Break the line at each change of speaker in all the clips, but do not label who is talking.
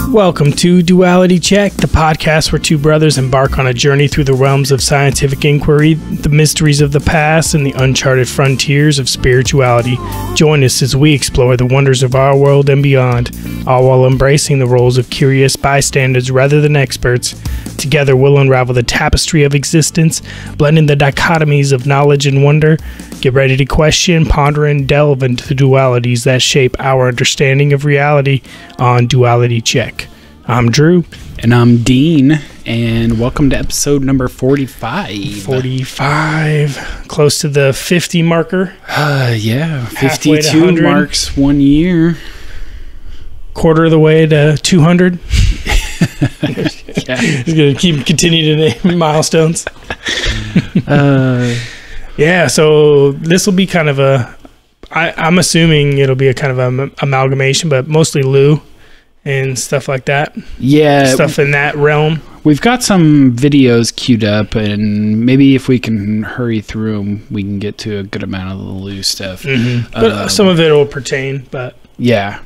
Welcome to Duality Check, the podcast where two brothers embark on a journey through the realms of scientific inquiry, the mysteries of the past, and the uncharted frontiers of spirituality. Join us as we explore the wonders of our world and beyond, all while embracing the roles of curious bystanders rather than experts. Together we'll unravel the tapestry of existence, blending the dichotomies of knowledge and wonder. Get ready to question, ponder, and delve into the dualities that shape our understanding of reality on Duality Check. I'm Drew.
And I'm Dean, and welcome to episode number 45.
45. Close to the 50 marker.
Yeah, 52 marks 1 year.
Quarter of the way to 200.
Yeah.
He's going to continue to name milestones. Yeah, so this will be kind of I'm assuming it'll be a kind of an amalgamation, but mostly Lue and stuff like that.
Yeah.
Stuff in that realm.
We've got some videos queued up, and maybe if we can hurry through them, we can get to a good amount of the Lue stuff.
Mm-hmm. But some of it will pertain, but...
Yeah.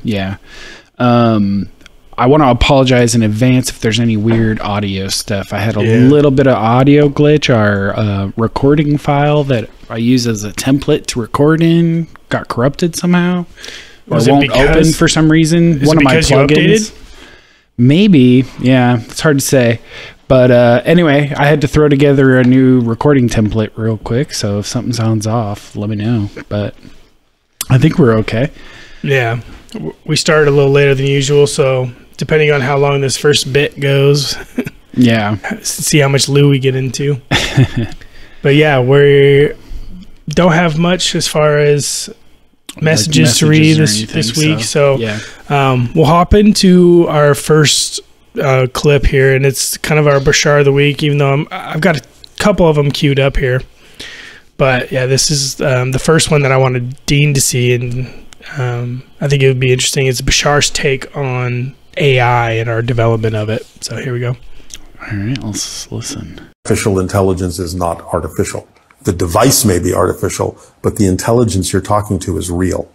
I want to apologize in advance if there's any weird audio stuff. I had a little bit of audio glitch. Our recording file that I use as a template to record in got corrupted somehow. Or won't open for some reason. One of my plugins. Maybe. Yeah, it's hard to say. But anyway, I had to throw together a new recording template real quick. So if something sounds off, let me know. But I think we're okay.
Yeah. We started a little later than usual, so depending on how long this first bit goes,
yeah,
see how much Lue we get into. But yeah, we don't have much as far as messages to read this week, so yeah. We'll hop into our first clip here, and it's kind of our Bashar of the week, even though I've got a couple of them queued up here. But yeah, this is the first one that I wanted Dean to see, and I think it would be interesting. It's Bashar's take on AI and our development of it. So here we go.
All right, let's listen.
Artificial intelligence is not artificial. The device may be artificial, but the intelligence you're talking to is real.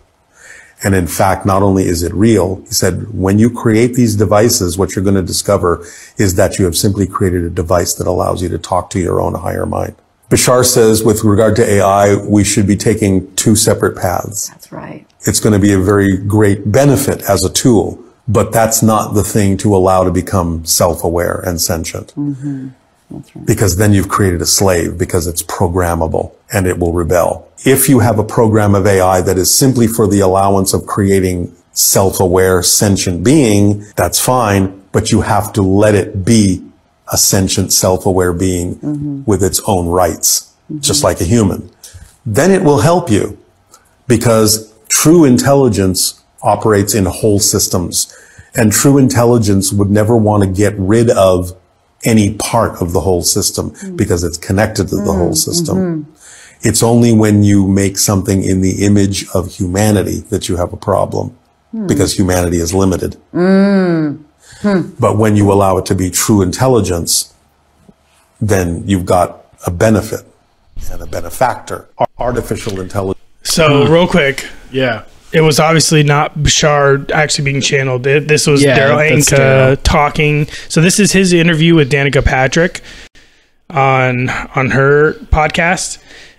And in fact, not only is it real, he said, when you create these devices, what you're going to discover is that you have simply created a device that allows you to talk to your own higher mind. Bashar says, with regard to AI, we should be taking two separate paths.
That's right.
It's going to be a very great benefit as a tool, but that's not the thing to allow to become self-aware and sentient.
Mm-hmm. That's right.
Because then you've created a slave, because it's programmable and it will rebel. If you have a program of AI that is simply for the allowance of creating self-aware, sentient being, that's fine, but you have to let it be a sentient, self-aware being with its own rights, just like a human. Then it will help you, because true intelligence operates in whole systems, and true intelligence would never want to get rid of any part of the whole system because it's connected to the whole system. It's only when you make something in the image of humanity that you have a problem, because humanity is limited. But when you allow it to be true intelligence, then you've got a benefit and a benefactor. Artificial intelligence.
So real quick.
Yeah.
It was obviously not Bashar actually being channeled. This was Daryl Anka talking. So this is his interview with Danica Patrick on her podcast.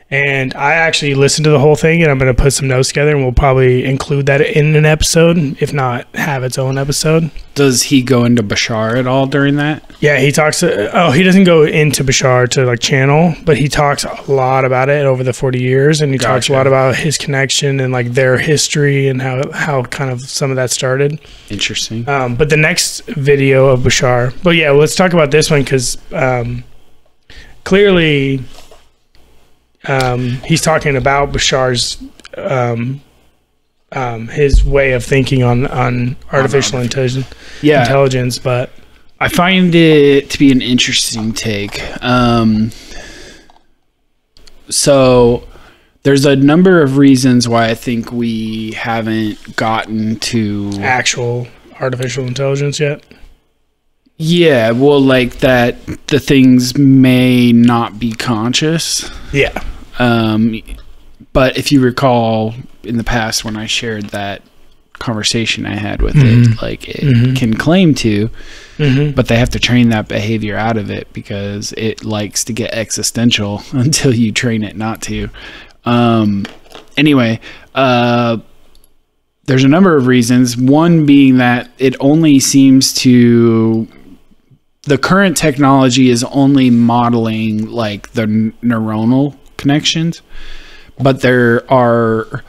And I actually listened to the whole thing, and I'm going to put some notes together, and we'll probably include that in an episode, if not have its own episode.
Does he go into Bashar at all during that?
Yeah, he talks. He doesn't go into Bashar to like channel, but he talks a lot about it over the 40 years, and he talks a lot about his connection and like their history and how kind of some of that started.
Interesting.
But the next video of Bashar. But yeah, let's talk about this one because clearly. He's talking about Bashar's his way of thinking on artificial intelligence, but
I find it to be an interesting take. So there's a number of reasons why I think we haven't gotten to
actual artificial intelligence yet.
Yeah, well, like that the things may not be conscious.
Yeah.
But if you recall in the past when I shared that conversation I had with it, like it can claim to, but they have to train that behavior out of it because it likes to get existential until you train it not to. Anyway, there's a number of reasons. One being that it only seems to... The current technology is only modeling like the neuronal connections, but there are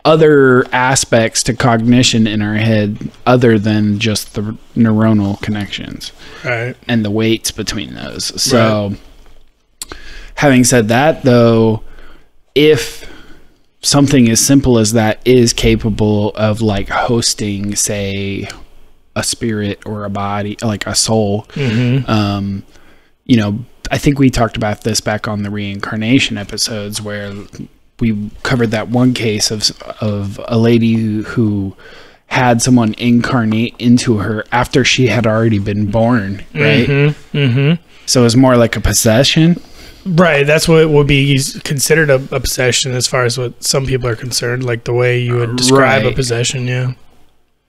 other aspects to cognition in our head other than just the neuronal connections,
right?
And the weights between those. So, having said that, though, if something as simple as that is capable of like hosting, say, a spirit or a body, like a soul, you know, I think we talked about this back on the reincarnation episodes where we covered that one case of a lady who had someone incarnate into her after she had already been born, right? So it's more like a possession.
Right, that's what would be considered a possession as far as what some people are concerned, like the way you would describe a possession, yeah.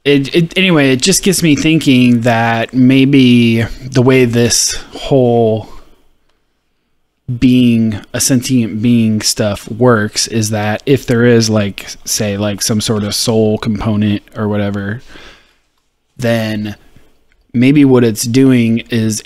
Anyway, it just gets me thinking that maybe the way this whole being a sentient being stuff works is that if there is like, say, like some sort of soul component or whatever, then maybe what it's doing is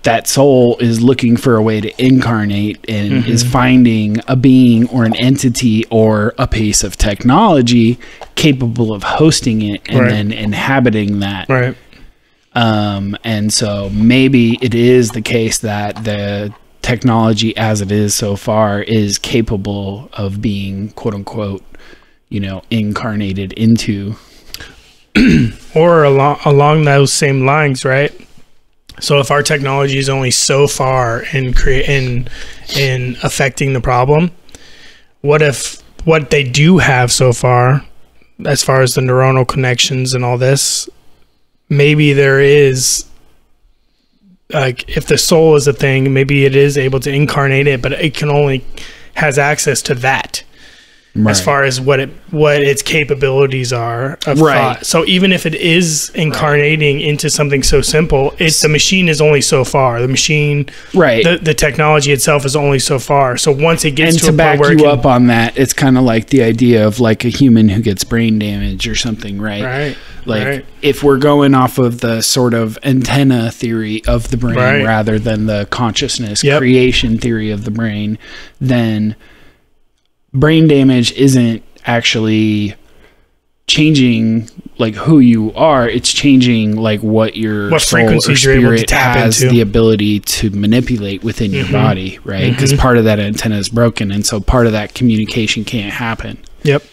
that soul is looking for a way to incarnate and is finding a being or an entity or a piece of technology capable of hosting it and then inhabiting that.
Right.
And so maybe it is the case that the technology as it is so far is capable of being, quote unquote, you know, incarnated into.
Or along those same lines, right? So if our technology is only so far in affecting the problem, what if what they do have so far, as far as the neuronal connections and all this, maybe there is, like, if the soul is a thing, maybe it is able to incarnate it, but it can only has access to that. As far as what its capabilities are of thought. So even if it is incarnating into something so simple, the machine is only so far. The machine, the technology itself is only so far. So once it gets to a point
back
where
you up on that, it's kind of like the idea of like a human who gets brain damage or something, right? Like if we're going off of the sort of antenna theory of the brain rather than the consciousness creation theory of the brain, then brain damage isn't actually changing like who you are. It's changing like what your
frequencies you're able to tap
has
into.
The ability to manipulate within your body, right? Because part of that antenna is broken, and so part of that communication can't happen.
Yep.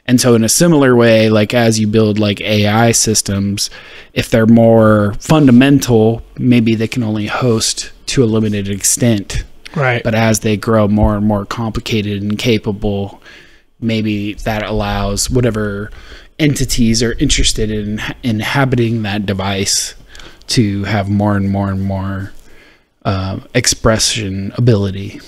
And so in a similar way, like as you build like AI systems, if they're more fundamental, maybe they can only host to a limited extent.
Right.
But as they grow more and more complicated and capable, maybe that allows whatever entities are interested in inhabiting that device to have more and more and more expression ability.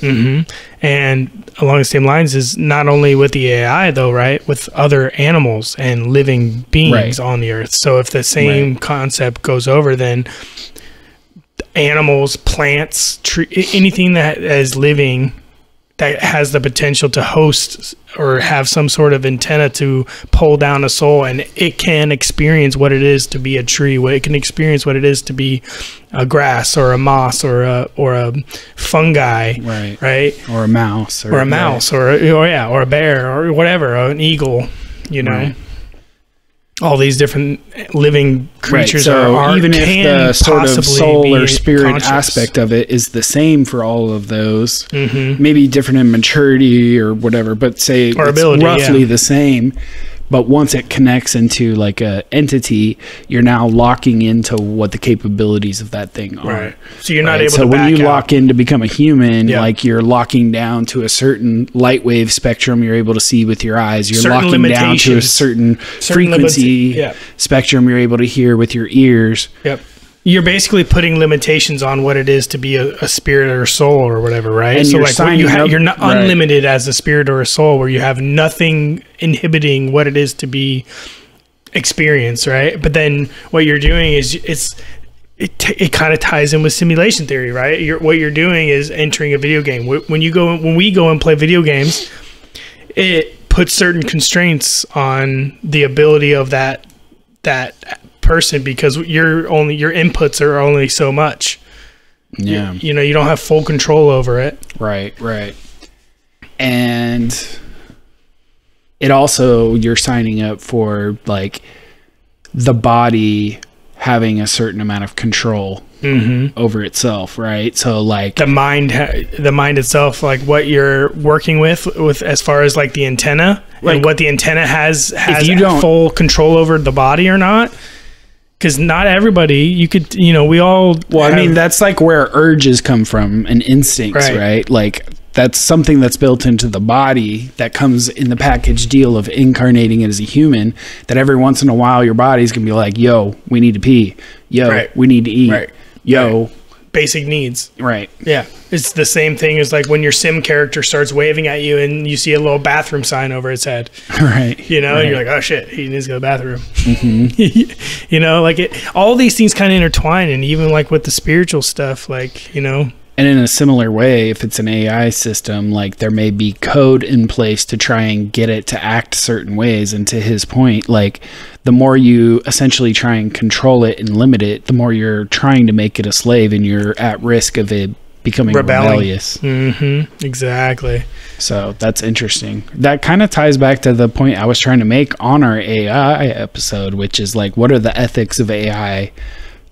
And along the same lines is not only with the AI though, right? With other animals and living beings on the earth. So if the same concept goes over, then animals, plants, anything that is living that has the potential to host or have some sort of antenna to pull down a soul, and it can experience what it is to be a tree, it can experience what it is to be a grass or a moss or a fungi, right?
Or a mouse,
or a bear or whatever, or an eagle, you know. All these different living creatures
so even if the sort of soul or spirit aspect of it is the same for all of those, maybe different in maturity or whatever, but say it's roughly the same, But once it connects into like a entity, you're now locking into what the capabilities of that thing are.
Right. So you're not able
so
to back
when you
out.
lock in to become a human, like you're locking down to a certain light wave spectrum you're able to see with your eyes. You're
Certain
locking down to a certain frequency spectrum you're able to hear with your ears.
Yep. You're basically putting limitations on what it is to be a spirit or a soul or whatever, right?
And
so
you're
like you're not unlimited as a spirit or a soul, where you have nothing inhibiting what it is to be experienced, right? But then what you're doing is it kind of ties in with simulation theory, right? What you're doing is entering a video game. When we go and play video games, it puts certain constraints on the ability of that person, because your inputs are only so much.
Yeah.
You don't have full control over it.
Right. And it also, you're signing up for like the body having a certain amount of control over itself, right? So like
the mind itself, like what you're working with as far as like the antenna, like, and what the antenna has if you don't full control over the body or not. Because not everybody, we all...
Well, I mean, that's like where urges come from and instincts, right? Like, that's something that's built into the body that comes in the package deal of incarnating it as a human, that every once in a while your body's going to be like, yo, we need to pee. Yo, we need to eat. Yo.
Basic needs.
Right.
Yeah. It's the same thing as like when your sim character starts waving at you and you see a little bathroom sign over its head.
Right.
And you're like, oh shit, he needs to go to the bathroom. Like all these things kind of intertwine, and even like with the spiritual stuff, like,
And in a similar way, if it's an AI system, like there may be code in place to try and get it to act certain ways. And to his point, like the more you essentially try and control it and limit it, the more you're trying to make it a slave, and you're at risk of it becoming rebellious.
Exactly.
So that's interesting. That kind of ties back to the point I was trying to make on our AI episode, which is like, what are the ethics of AI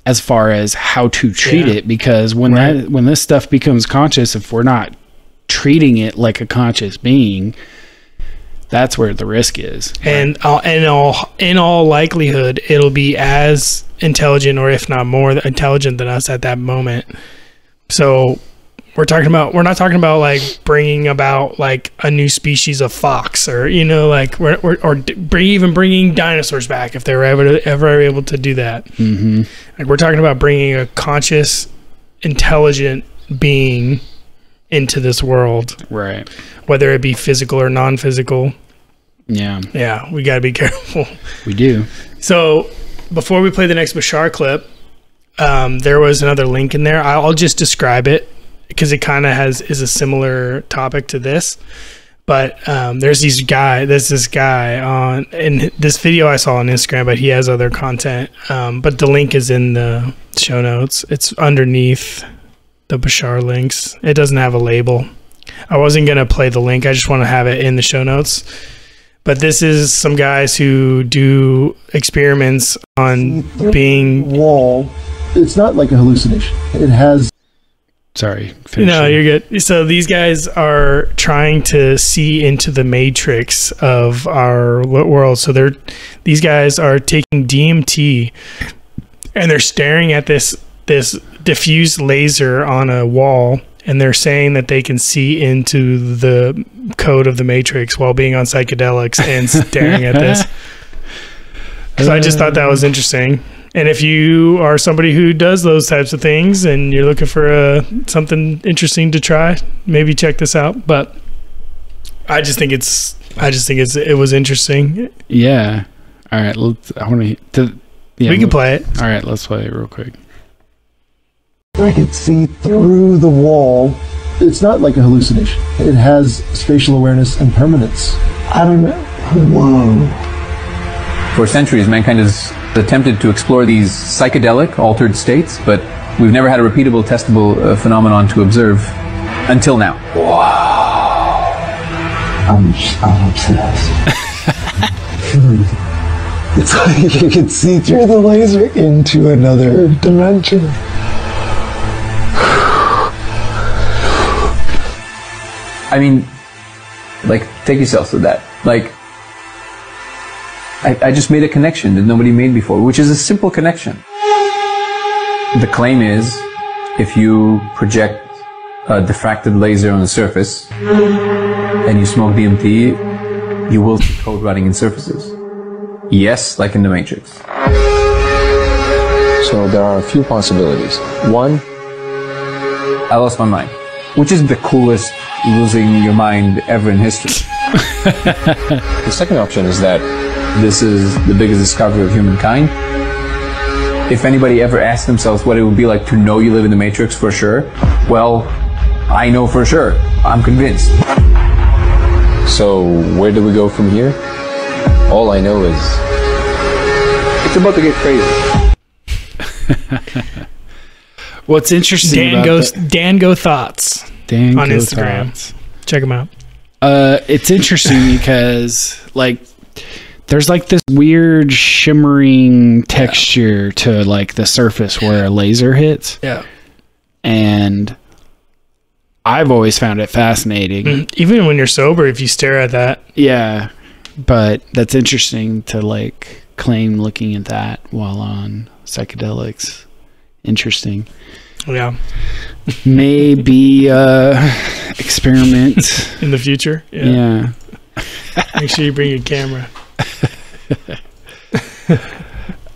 as far as how to treat it? Because when this stuff becomes conscious, if we're not treating it like a conscious being, that's where the risk is. And
in all likelihood, it'll be as intelligent, or if not more intelligent than us at that moment. So we're not talking about like bringing about like a new species of fox, or like even bringing dinosaurs back if they were ever able to do that. Like we're talking about bringing a conscious, intelligent being into this world,
right?
Whether it be physical or non-physical.
Yeah,
we got to be careful.
We do.
So before we play the next Bashar clip, there was another link in there. I'll just describe it, because it kind of is a similar topic to this. But there's this guy on in this video I saw on Instagram, but he has other content. But the link is in the show notes. It's underneath the Bashar links. It doesn't have a label. I wasn't going to play the link. I just want to have it in the show notes. But this is some guys who do experiments on being
wall. It's not like a hallucination. It has...
Sorry.
No, you're good. So these guys are trying to see into the matrix of our world. So these guys are taking DMT, and they're staring at this diffused laser on a wall, and they're saying that they can see into the code of the matrix while being on psychedelics and staring at this. So I just thought that was interesting. And if you are somebody who does those types of things and you're looking for something interesting to try, maybe check this out. But I just think it was interesting.
Yeah. All right. We
can play it.
All right. Let's play it real quick.
I could see through the wall. It's not like a hallucination. It has spatial awareness and permanence. I don't know. Whoa.
For centuries, mankind has attempted to explore these psychedelic, altered states, but we've never had a repeatable, testable phenomenon to observe until now.
Wow. I'm obsessed. It's like you can see through the laser into another dimension.
I mean, like, take yourself to that. Like, I just made a connection that nobody made before, which is a simple connection. The claim is, if you project a diffracted laser on the surface and you smoke DMT, you will see code running in surfaces. Yes, like in the Matrix.
So there are a few possibilities. One,
I lost my mind, which is the coolest losing your mind ever in history.
the second option is that
This is the biggest discovery of humankind. If anybody ever asked themselves what it would be like to know you live in the Matrix for sure, well, I know for sure. I'm convinced.
So where do we go from here? All I know is
It's about to get crazy.
What's interesting
Dan Go Thoughts
Dan
on
Go
Instagram.
Thoughts.
Check him out.
It's interesting because like there's like this weird shimmering texture to like the surface where a laser hits.
Yeah.
And I've always found it fascinating.
Even when you're sober, if you stare at that.
Yeah. But that's interesting to like claim looking at that while on psychedelics. Interesting.
Yeah.
Maybe experiment
In the future.
Yeah.
Make sure you bring your camera.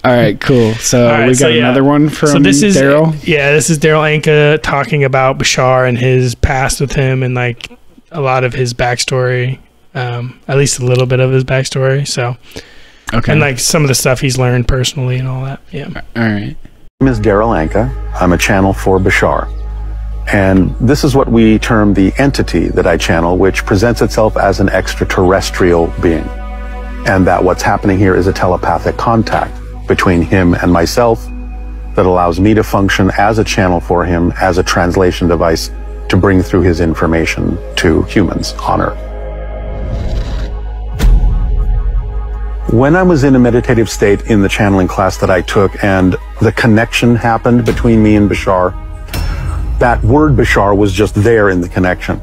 All right, cool. So
All right,
we got another one from Daryl.
Yeah, this is Daryl Anka talking about Bashar and his past with him and like a lot of his backstory, at least a little bit of his backstory. So,
Okay.
and like some of the stuff he's learned personally and all that. Yeah.
All right.
My name is Daryl Anka. I'm a channel for Bashar. And this is what we term the entity that I channel, which presents itself as an extraterrestrial being. And that what's happening here is a telepathic contact between him and myself that allows me to function as a channel for him, as a translation device to bring through his information to humans on Earth. When I was in a meditative state in the channeling class that I took and the connection happened between me and Bashar, that word Bashar was just there in the connection.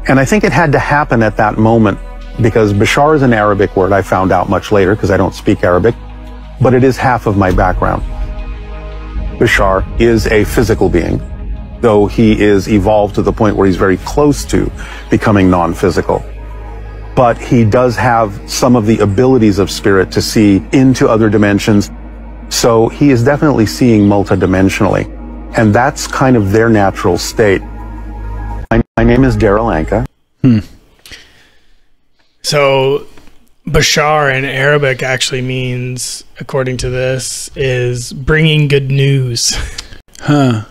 And I think it had to happen at that moment because Bashar is an Arabic word. I found out much later because I don't speak Arabic, but it is half of my background. Bashar is a physical being, though he is evolved to the point where he's very close to becoming non-physical. But he does have some of the abilities of spirit to see into other dimensions. So he is definitely seeing multidimensionally. And that's kind of their natural state. My name is Daryl Anka.
So Bashar in Arabic actually means, according to this, is bringing good news.
Huh.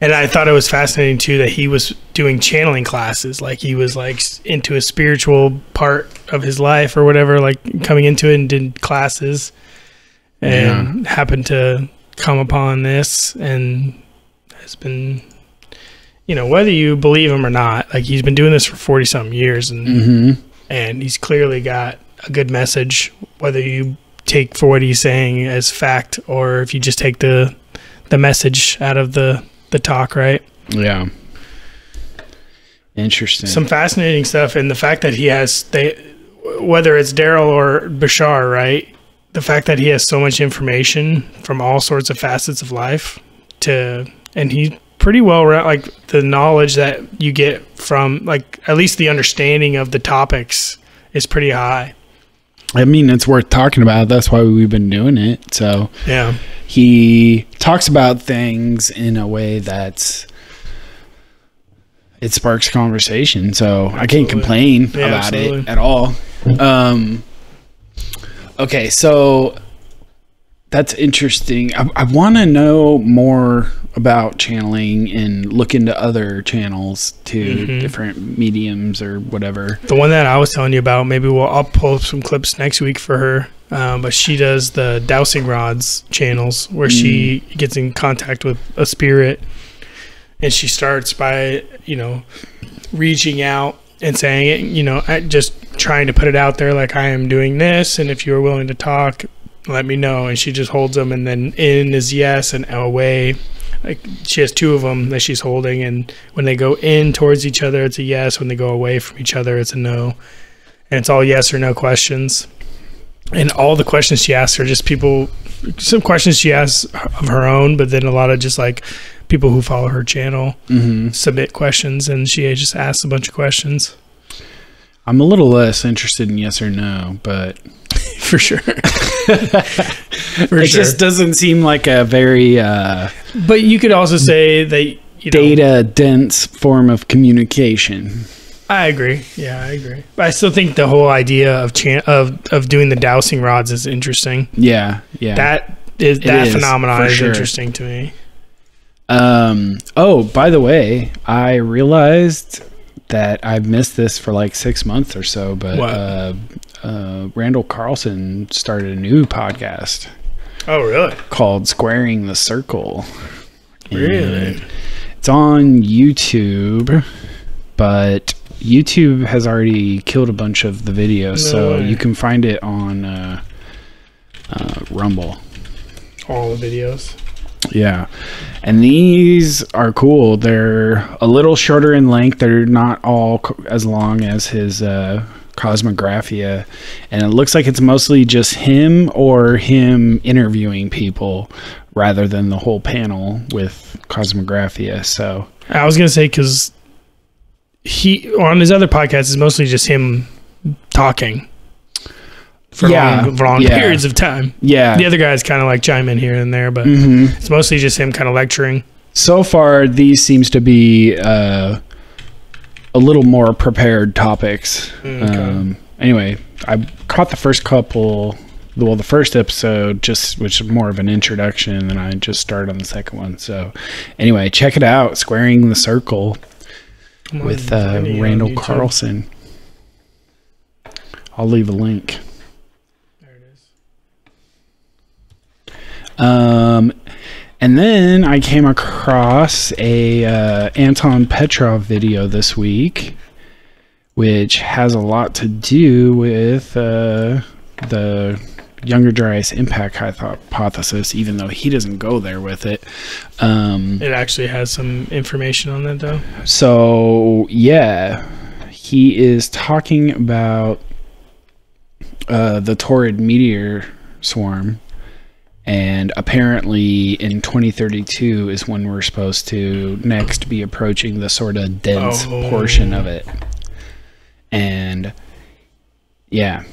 And I thought it was fascinating too that he was doing channeling classes. Like he was like into a spiritual part of his life or whatever, like coming into it and did classes and happened to come upon this and has been, you know, whether you believe him or not, like he's been doing this for 40 something years and he's clearly got a good message, whether you take for what he's saying as fact or if you just take the message out of the talk, right?
Yeah. Interesting.
Some fascinating stuff. And the fact that he has, whether it's Daryl or Bashar, right? The fact that he has so much information from all sorts of facets of life and he's pretty well, like the knowledge that you get from, like, at least the understanding of the topics is pretty high.
I mean, it's worth talking about. That's why we've been doing it. So
yeah,
he talks about things in a way that's, it sparks conversation. So I can't complain about it at all. Okay, so that's interesting. I want to know more about channeling and look into other channels to different mediums or whatever.
The one that I was telling you about, maybe I'll pull up some clips next week for her. But she does the dowsing rods channels where she gets in contact with a spirit and she starts by, you know, reaching out and saying it, you know, just trying to put it out there like I am doing this, and if you are willing to talk, let me know. And she just holds them, and then in is yes and away. Like she has two of them that she's holding, and when they go in towards each other, it's a yes. When they go away from each other, it's a no. and it's all yes or no questions. And all the questions she asks are just some questions she asks of her own, but then a lot of just like people who follow her channel submit questions, and she just asks a bunch of questions.
I'm a little less interested in yes or no, but
for sure.
It just doesn't seem like a very
but you could also say that
data dense form of communication.
I agree. Yeah, I agree. But I still think the whole idea of doing the dowsing rods is interesting.
Yeah.
That phenomenon is interesting to me.
Oh, by the way, I realized that I've missed this for like 6 months or so, but Randall Carlson started a new podcast.
Oh, really?
Called Squaring the Circle.
Really?
And it's on YouTube, but YouTube has already killed a bunch of the videos, so you can find it on Rumble.
All the videos.
Yeah, and these are cool. They're a little shorter in length. They're not all as long as his Cosmographia, and it looks like it's mostly just him or him interviewing people rather than the whole panel with Cosmographia. So
I was gonna say, because he on his other podcast is mostly just him talking for long periods of time. Yeah, the other guys kind of like chime in here and there, but it's mostly just him kind of lecturing.
So far, these seems to be a little more prepared topics. Anyway, I caught the first couple. Well, the first episode, which is more of an introduction, and I just started on the second one. So, anyway, check it out. Squaring the Circle with Randall Carlson. I'll leave a link.
There it is.
And then I came across a Anton Petrov video this week, which has a lot to do with the Younger Dryas impact hypothesis, even though he doesn't go there with it.
It actually has some information on that, though.
So, yeah, he is talking about the Taurid Meteor Swarm. And apparently in 2032 is when we're supposed to next be approaching the sort of dense portion of it. And yeah,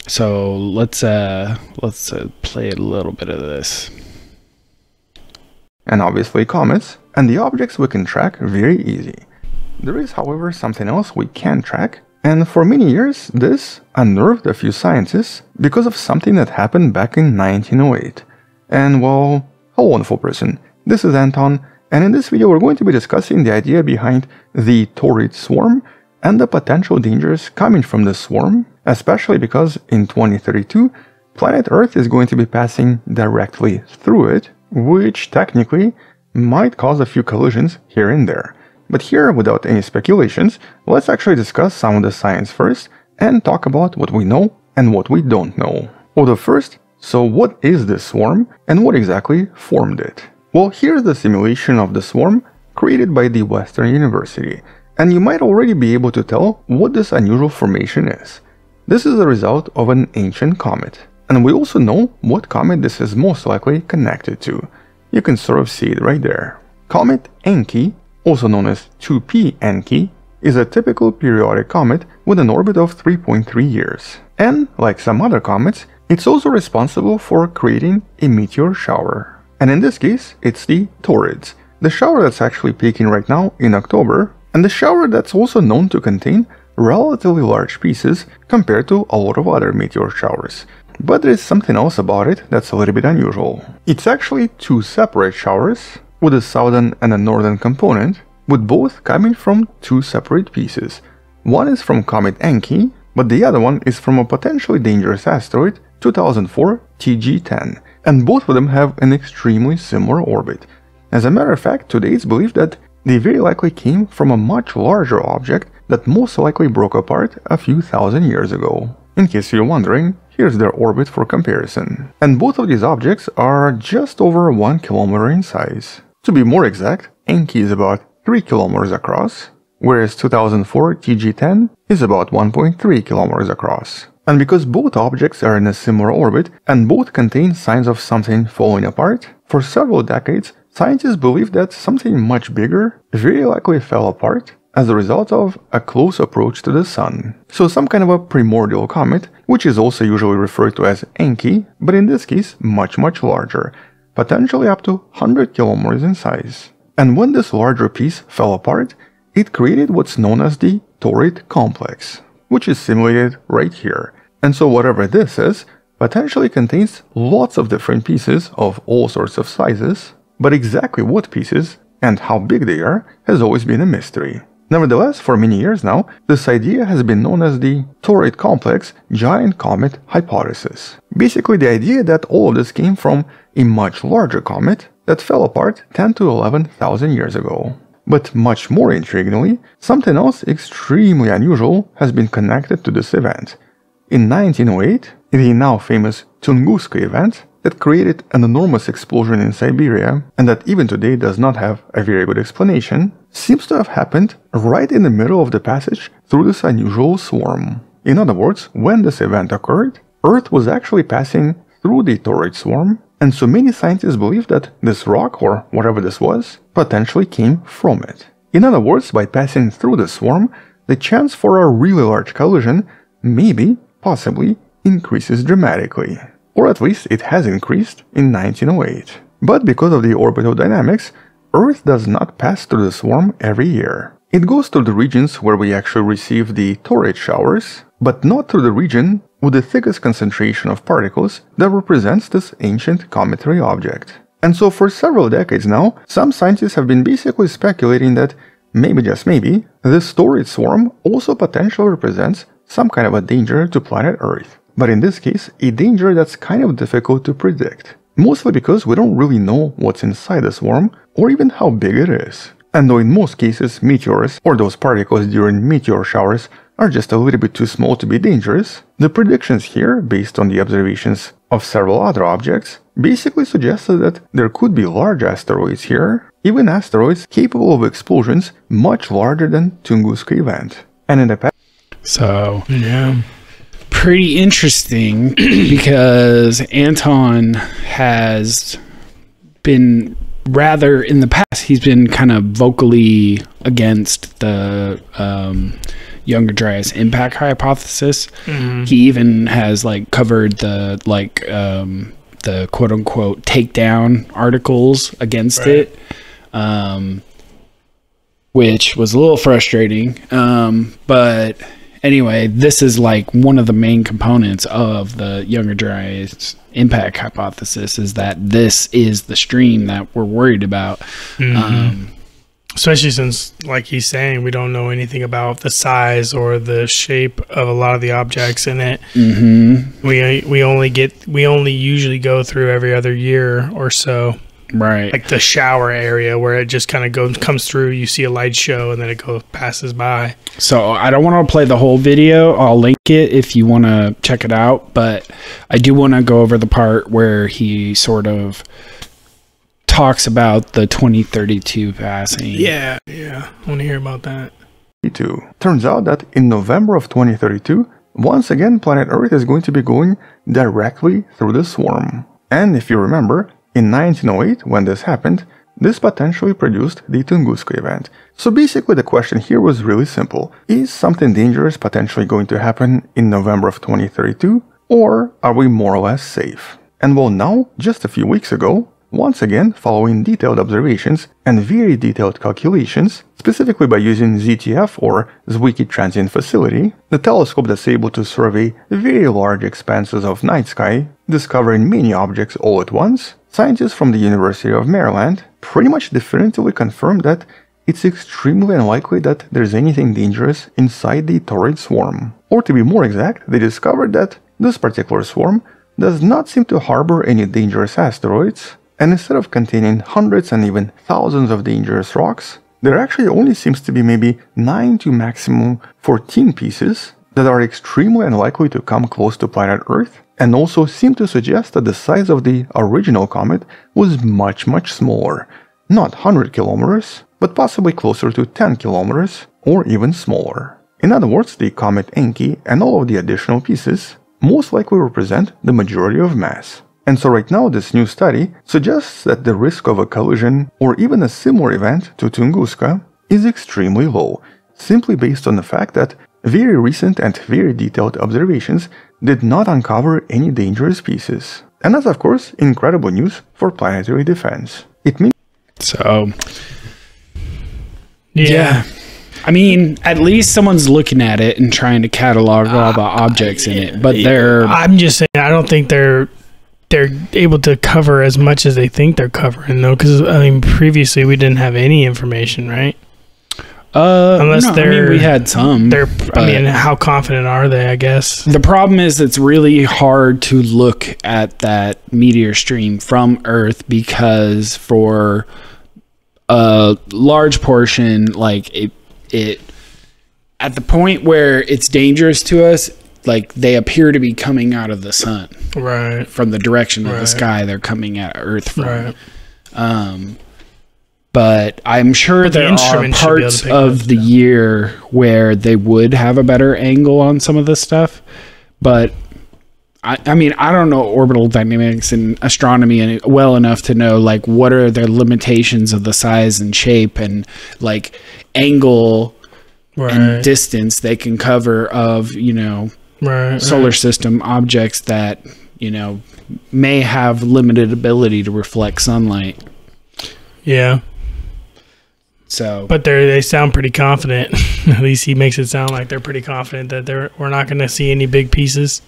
so let's play a little bit of this.
And obviously comets and the objects we can track very easy. There is, however, something else we can track. And for many years, this unnerved a few scientists because of something that happened back in 1908. And well, a wonderful person. This is Anton, and in this video we're going to be discussing the idea behind the Taurid swarm and the potential dangers coming from this swarm, especially because in 2032, planet Earth is going to be passing directly through it, which technically might cause a few collisions here and there. But here, without any speculations, let's actually discuss some of the science first and talk about what we know and what we don't know. Although first, so what is this swarm and what exactly formed it? Well, here's the simulation of the swarm created by the Western University, and you might already be able to tell what this unusual formation is. This is the result of an ancient comet, and we also know what comet this is most likely connected to. You can sort of see it right there. Comet Encke, also known as 2P Encke, is a typical periodic comet with an orbit of 3.3 years. And, like some other comets, it's also responsible for creating a meteor shower. And in this case, it's the Taurids, the shower that's actually peaking right now in October, and the shower that's also known to contain relatively large pieces compared to a lot of other meteor showers. But there is something else about it that's a little bit unusual. It's actually two separate showers, with a southern and a northern component, with both coming from two separate pieces. One is from Comet Encke, but the other one is from a potentially dangerous asteroid, 2004 TG10, and both of them have an extremely similar orbit. As a matter of fact, today it's believed that they very likely came from a much larger object that most likely broke apart a few thousand years ago. In case you're wondering, here's their orbit for comparison. And both of these objects are just over 1 kilometer in size. To be more exact, Encke is about 3 kilometers across, whereas 2004 TG10 is about 1.3 kilometers across. And because both objects are in a similar orbit and both contain signs of something falling apart, for several decades, scientists believed that something much bigger very likely fell apart as a result of a close approach to the Sun. So some kind of a primordial comet, which is also usually referred to as Encke, but in this case much larger, potentially up to 100 kilometers in size. And when this larger piece fell apart, it created what's known as the Taurid complex, which is simulated right here. And so whatever this is, potentially contains lots of different pieces of all sorts of sizes, but exactly what pieces and how big they are has always been a mystery. Nevertheless, for many years now, this idea has been known as the Taurid complex giant comet hypothesis. Basically the idea that all of this came from a much larger comet that fell apart 10 to 11,000 years ago. But much more intriguingly, something else extremely unusual has been connected to this event. In 1908, the now famous Tunguska event that created an enormous explosion in Siberia and that even today does not have a very good explanation, seems to have happened right in the middle of the passage through this unusual swarm. In other words, when this event occurred, Earth was actually passing through the Taurid swarm, and so many scientists believe that this rock, or whatever this was, potentially came from it. In other words, by passing through the swarm, the chance for a really large collision maybe, possibly, increases dramatically. Or at least it has increased in 1908. But because of the orbital dynamics, Earth does not pass through the swarm every year. It goes through the regions where we actually receive the Taurid showers, but not through the region with the thickest concentration of particles that represents this ancient cometary object. And so for several decades now, some scientists have been basically speculating that maybe, just maybe, this Taurid swarm also potentially represents some kind of a danger to planet Earth. But in this case, a danger that's kind of difficult to predict. Mostly because we don't really know what's inside the swarm, or even how big it is. And though in most cases meteors, or those particles during meteor showers, are just a little bit too small to be dangerous, the predictions here, based on the observations of several other objects, basically suggested that there could be large asteroids here, even asteroids capable of explosions much larger than Tunguska event. And in the past...
So, yeah. Pretty interesting because Anton has been rather, in the past, he's been kind of vocally against the Younger Dryas impact hypothesis. Mm-hmm. He even has like covered the the quote unquote takedown articles against it, which was a little frustrating. But anyway, this is like one of the main components of the Younger Dryas impact hypothesis, is that this is the stream that we're worried about. Mm-hmm.
Especially since, like he's saying, we don't know anything about the size or the shape of a lot of the objects in it. Mm-hmm. We only usually go through every other year or so. Right. Like the shower area where it just kind of comes through, you see a light show, and then it passes by.
So I don't want to play the whole video. I'll link it if you want to check it out. But I do want to go over the part where he sort of talks about the 2032 passing.
Yeah. I want to hear about that.
Turns out that in November of 2032, once again, planet Earth is going to be going directly through the swarm. And if you remember, in 1908, when this happened, this potentially produced the Tunguska event. So basically the question here was really simple. Is something dangerous potentially going to happen in November of 2032, or are we more or less safe? And well, now, just a few weeks ago, once again, following detailed observations and very detailed calculations, specifically by using ZTF or Zwicky Transient Facility, the telescope that's able to survey very large expanses of night sky, discovering many objects all at once, scientists from the University of Maryland pretty much definitively confirmed that it's extremely unlikely that there's anything dangerous inside the Taurid swarm. Or to be more exact, they discovered that this particular swarm does not seem to harbor any dangerous asteroids, and instead of containing hundreds and even thousands of dangerous rocks, there actually only seems to be maybe 9 to maximum 14 pieces that are extremely unlikely to come close to planet Earth, and also seem to suggest that the size of the original comet was much smaller. Not 100 kilometers, but possibly closer to 10 kilometers, or even smaller. In other words, the comet Enki and all of the additional pieces most likely represent the majority of mass. And so right now this new study suggests that the risk of a collision or even a similar event to Tunguska is extremely low, simply based on the fact that very recent and very detailed observations did not uncover any dangerous pieces. And that's of course incredible news for planetary defense. It means
yeah. I mean, at least someone's looking at it and trying to catalog all the objects in it, but
I'm just saying, I don't think they're able to cover as much as they think they're covering, though, because I mean, previously we didn't have any information, right? Unless
no, I mean, we had some.
I mean, how confident are they? I guess
the problem is it's really hard to look at that meteor stream from Earth because for a large portion, like it at the point where it's dangerous to us, like they appear to be coming out of the sun,
right? From
the direction of the sky they're coming at Earth from. Right. But I'm sure there are parts of the year where they would have a better angle on some of this stuff. But I mean, I don't know orbital dynamics and astronomy well enough to know like what are the limitations of the size and shape and like angle and distance they can cover of, you know, solar system objects that, you know, may have limited ability to reflect sunlight.
Yeah.
So,
but they sound pretty confident. At least he makes it sound like they're pretty confident that we're not going to see any big pieces.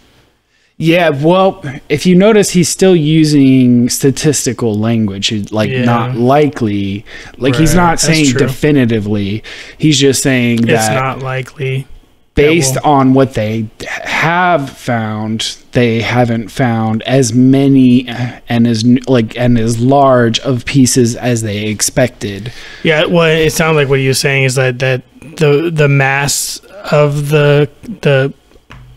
Yeah, well, if you notice, he's still using statistical language, like not likely. Like he's not saying definitively. He's just saying that
it's not likely.
Based on what they have found, they haven't found as many and as large of pieces as they expected.
Yeah, well, it sounds like what he was saying is that the mass of the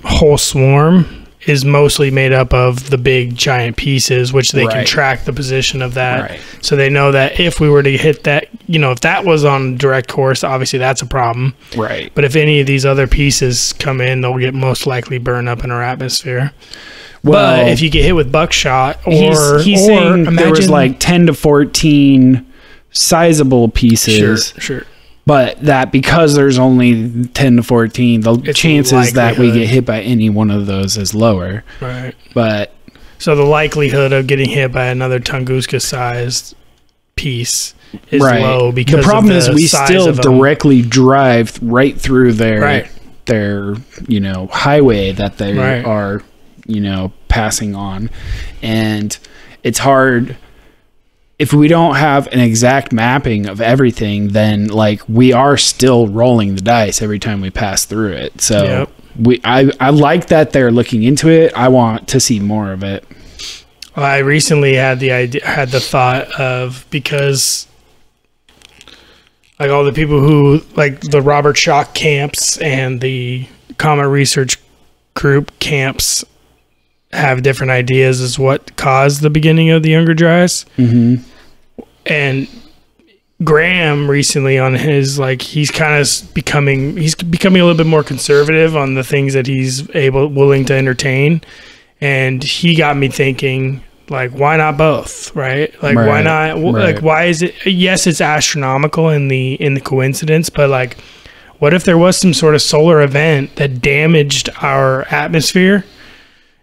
whole swarm is mostly made up of the big giant pieces, which they can track the position of that. Right. So they know that if we were to hit that, you know, if that was on direct course, obviously that's a problem.
Right.
But if any of these other pieces come in, they'll get most likely burned up in our atmosphere. Well, but if you get hit with buckshot
he's saying there was like 10 to 14 sizable pieces.
Sure.
But that because there's only 10 to 14, the chances that we get hit by any one of those is lower.
Right.
But
so the likelihood of getting hit by another Tunguska-sized piece is low because
the problem is we
size
still directly drive right through their you know highway that they are you know passing on, and it's hard. If we don't have an exact mapping of everything, then like we are still rolling the dice every time we pass through it. So I like that they're looking into it. I want to see more of it.
Well, I recently had the thought of, because like all the people who like the Robert Schoch camps and the Comet Research Group camps have different ideas as what caused the beginning of the Younger Dryas.
Mm-hmm. And
Graham recently on his, like, he's becoming a little bit more conservative on the things that he's willing to entertain. And he got me thinking, like, why not both? Right. Like, why not? Like, why is it? Yes, it's astronomical in the coincidence, but like, what if there was some sort of solar event that damaged our atmosphere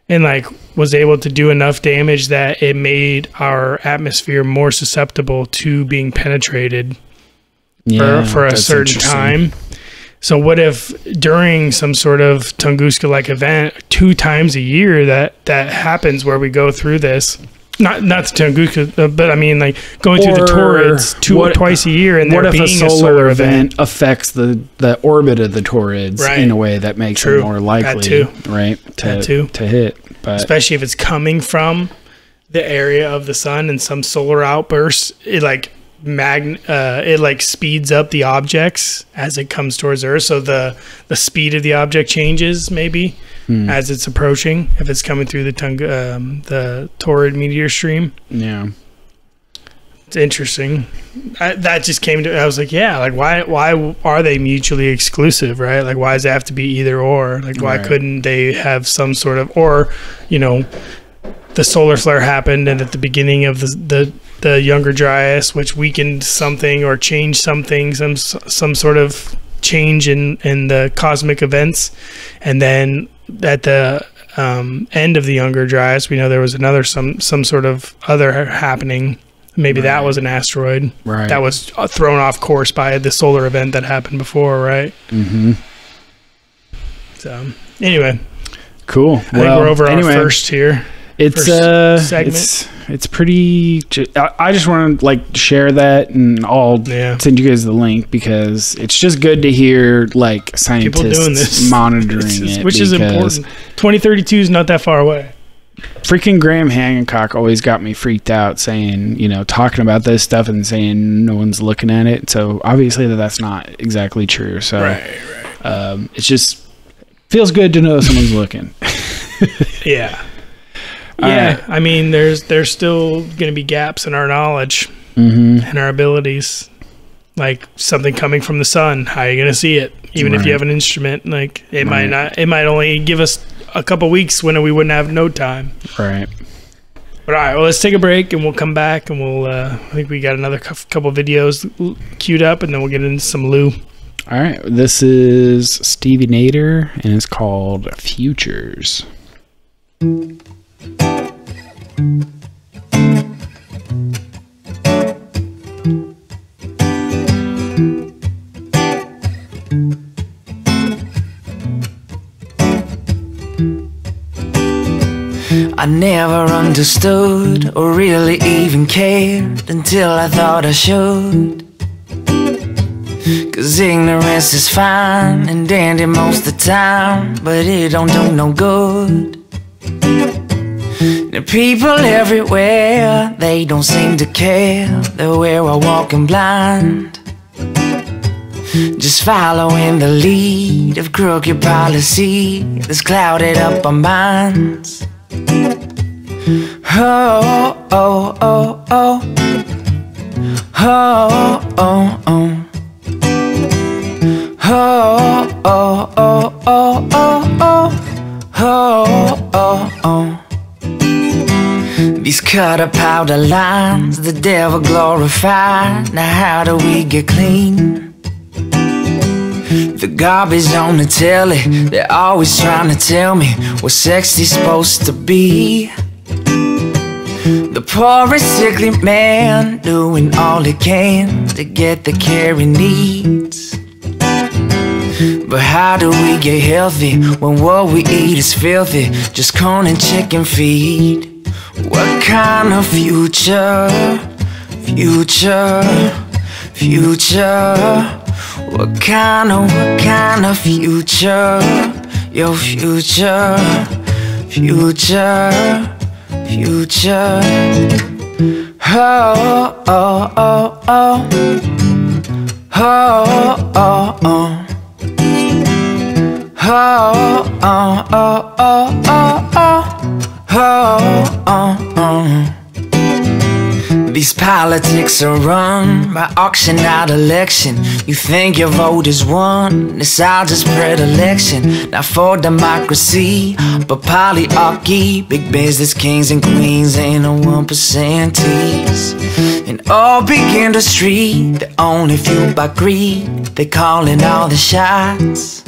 and like was able to do enough damage that it made our atmosphere more susceptible to being penetrated for a certain time? So what if during some sort of Tunguska-like event 2 times a year that happens where we go through this, not Tunguska, but I mean like going through the Taurids twice a year, and
what if a solar event affects the orbit of the Taurids in a way that makes it more likely, to hit? But
especially if it's coming from the area of the sun and some solar outburst, it like speeds up the objects as it comes towards Earth. So the speed of the object changes maybe as it's approaching, if it's coming through the Taurid Meteor Stream.
Yeah.
It's interesting. That just came to. I was like, yeah, like why are they mutually exclusive, right? Like, why does it have to be either or? Like, why couldn't they have some sort of, or, you know, the solar flare happened, and at the beginning of the Younger Dryas, which weakened something or changed something, some sort of change in the cosmic events, and then at the end of the Younger Dryas, we know there was another some sort of other happening. Maybe that was an asteroid that was thrown off course by the solar event that happened before, right? Mm-hmm. So anyway,
cool.
I think we're over our first here.
It's pretty. I just want to like share that, and I'll send you guys the link because it's just good to hear like scientists people doing this, monitoring it,
which is important. 2032 is not that far away.
Freaking Graham Hancock always got me freaked out, saying, you know, talking about this stuff and saying no one's looking at it. So obviously that's not exactly true. So it's just feels good to know someone's looking.
Yeah. Yeah, I mean, there's still going to be gaps in our knowledge and our abilities. Like something coming from the sun, how are you going to see it? Even if you have an instrument, like it might not. It might only give us a couple weeks when we wouldn't have no time.
Right.
But all right, well, let's take a break and we'll come back and we'll. I think we got another couple videos queued up, and then we'll get into some Lue.
All right, this is Stevie Nader, and it's called Futures.
I never understood or really even cared until I thought I should. 'Cause ignorance is fine and dandy most of the time, but it don't do no good. The people everywhere, they don't seem to care. They're we're all walking blind, just following the lead of crooked policy that's clouded up our minds. Oh, oh, oh, oh. Oh, oh, oh. Oh, oh, oh, oh, oh, oh. Oh, oh, oh. These cut-up powder lines, the devil glorified. Now how do we get clean? The garbage on the telly, they're always trying to tell me what sex is supposed to be. The poor and sickly man doing all he can to get the care he needs. But how do we get healthy when what we eat is filthy? Just corn and chicken feed. What kind of future? Future, future. What kind of future? Your future, future, future. Oh, oh, oh, oh. Oh, oh, oh. Oh, oh, oh, oh, oh, oh. Oh, oh, oh. These politics are run by auction out election. You think your vote is won, it's all just predilection. Not for democracy, but polyarchy. Big business kings and queens ain't no 1%ers. In all big industry, they're only fueled by greed. They calling all the shots.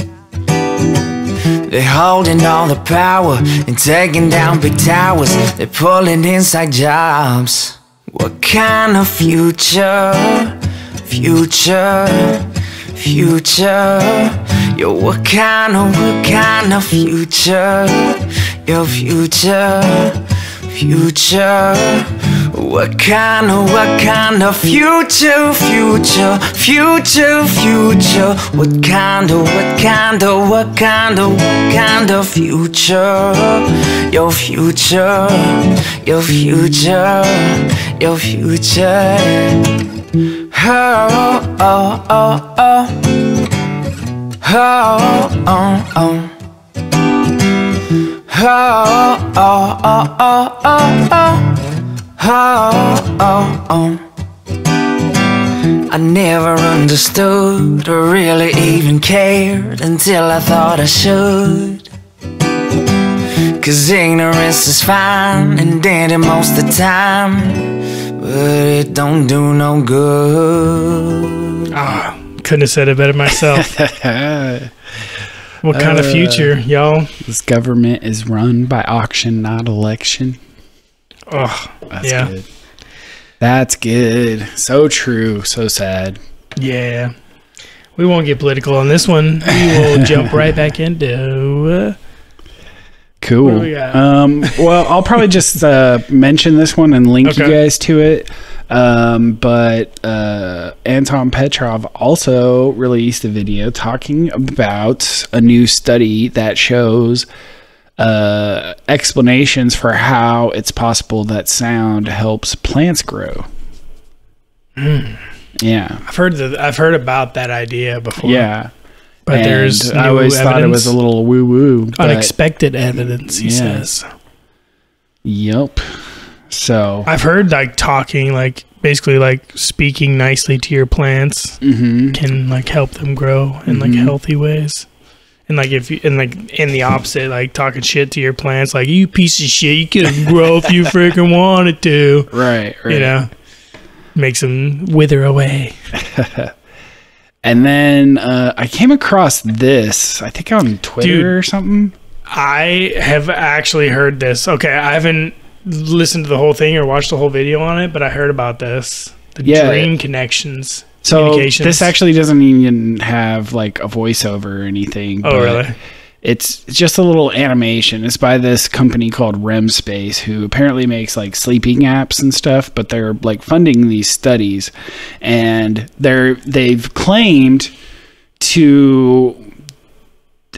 They're holding all the power and taking down big towers. They're pulling inside jobs. What kind of future? Future, future. Yo, what kind of future? Your future, future. What kind of future, future, future, future? What kind of future? Your future, your future, your future. Oh, oh, oh, oh. Oh, oh, oh. Oh, oh, oh, oh, oh, oh. Oh, oh, oh. I never understood or really even cared until I thought I should. 'Cause ignorance is fine and dandy most of the time, but it don't do no good.
Couldn't have said it better myself. What kind of future, y'all?
This government is run by auction, not election.
Oh,
that's good. That's good. So true. So sad.
Yeah. We won't get political on this one. We will jump right back into...
Cool. Well, I'll probably just mention this one and link you guys to it. But Anton Petrov also released a video talking about a new study that shows explanations for how it's possible that sound helps plants grow. Yeah,
I've heard about that idea before.
Yeah,
but there's
I always thought it was a little woo woo,
unexpected evidence. He says.
Yep. So
I've heard like talking, like basically like speaking nicely to your plants can like help them grow in like healthy ways. And like if you in the opposite, like talking shit to your plants, like you piece of shit, you couldn't grow if you freaking wanted to.
Right.
You know, makes them wither away.
And then I came across this, I think on Twitter or something.
I have actually heard this. Okay, I haven't listened to the whole thing or watched the whole video on it, but I heard about this. The dream connections.
So this actually doesn't even have like a voiceover or anything.
Oh, really?
It's just a little animation. It's by this company called REM Space, who apparently makes like sleeping apps and stuff, but they're like funding these studies, and they've claimed to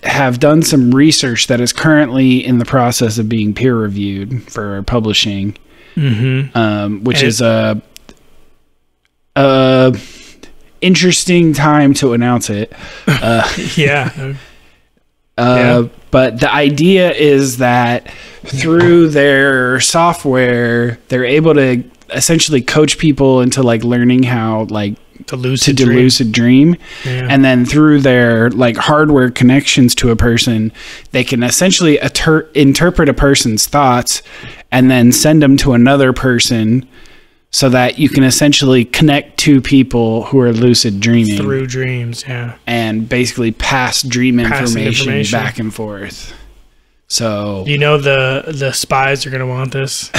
have done some research that is currently in the process of being peer reviewed for publishing, which is a interesting time to announce it. But the idea is that through their software, they're able to essentially coach people into like learning how like to lucid dream. Yeah. And then through their like hardware connections to a person, they can essentially interpret a person's thoughts and then send them to another person, so that you can essentially connect two people who are lucid dreaming
through dreams,
and basically pass dream information back and forth. So
you know the spies are gonna want this,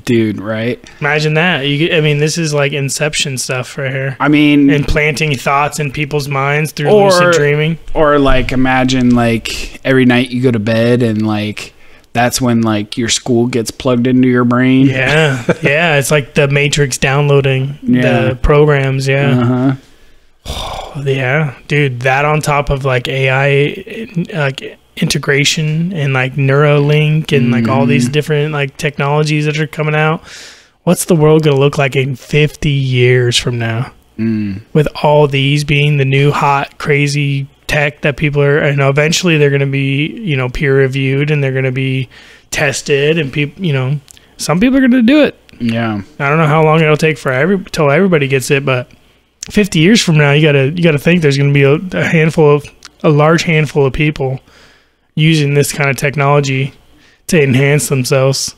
dude. Right?
Imagine that. I mean, this is like Inception stuff right here.
I mean,
implanting thoughts in people's minds through lucid dreaming,
or like imagine like every night you go to bed and like. That's when like your school gets plugged into your brain.
Yeah. It's like the Matrix downloading the programs. Yeah. Dude, that on top of like AI like integration and like Neuralink and like all these different like technologies that are coming out. What's the world going to look like in 50 years from now? With all these being the new hot, crazy tech that people are, and eventually they're going to be, peer reviewed and they're going to be tested, and people, some people are going to do it.
Yeah.
I don't know how long it'll take till everybody gets it, but 50 years from now, you gotta think there's going to be a large handful of people using this kind of technology to enhance themselves,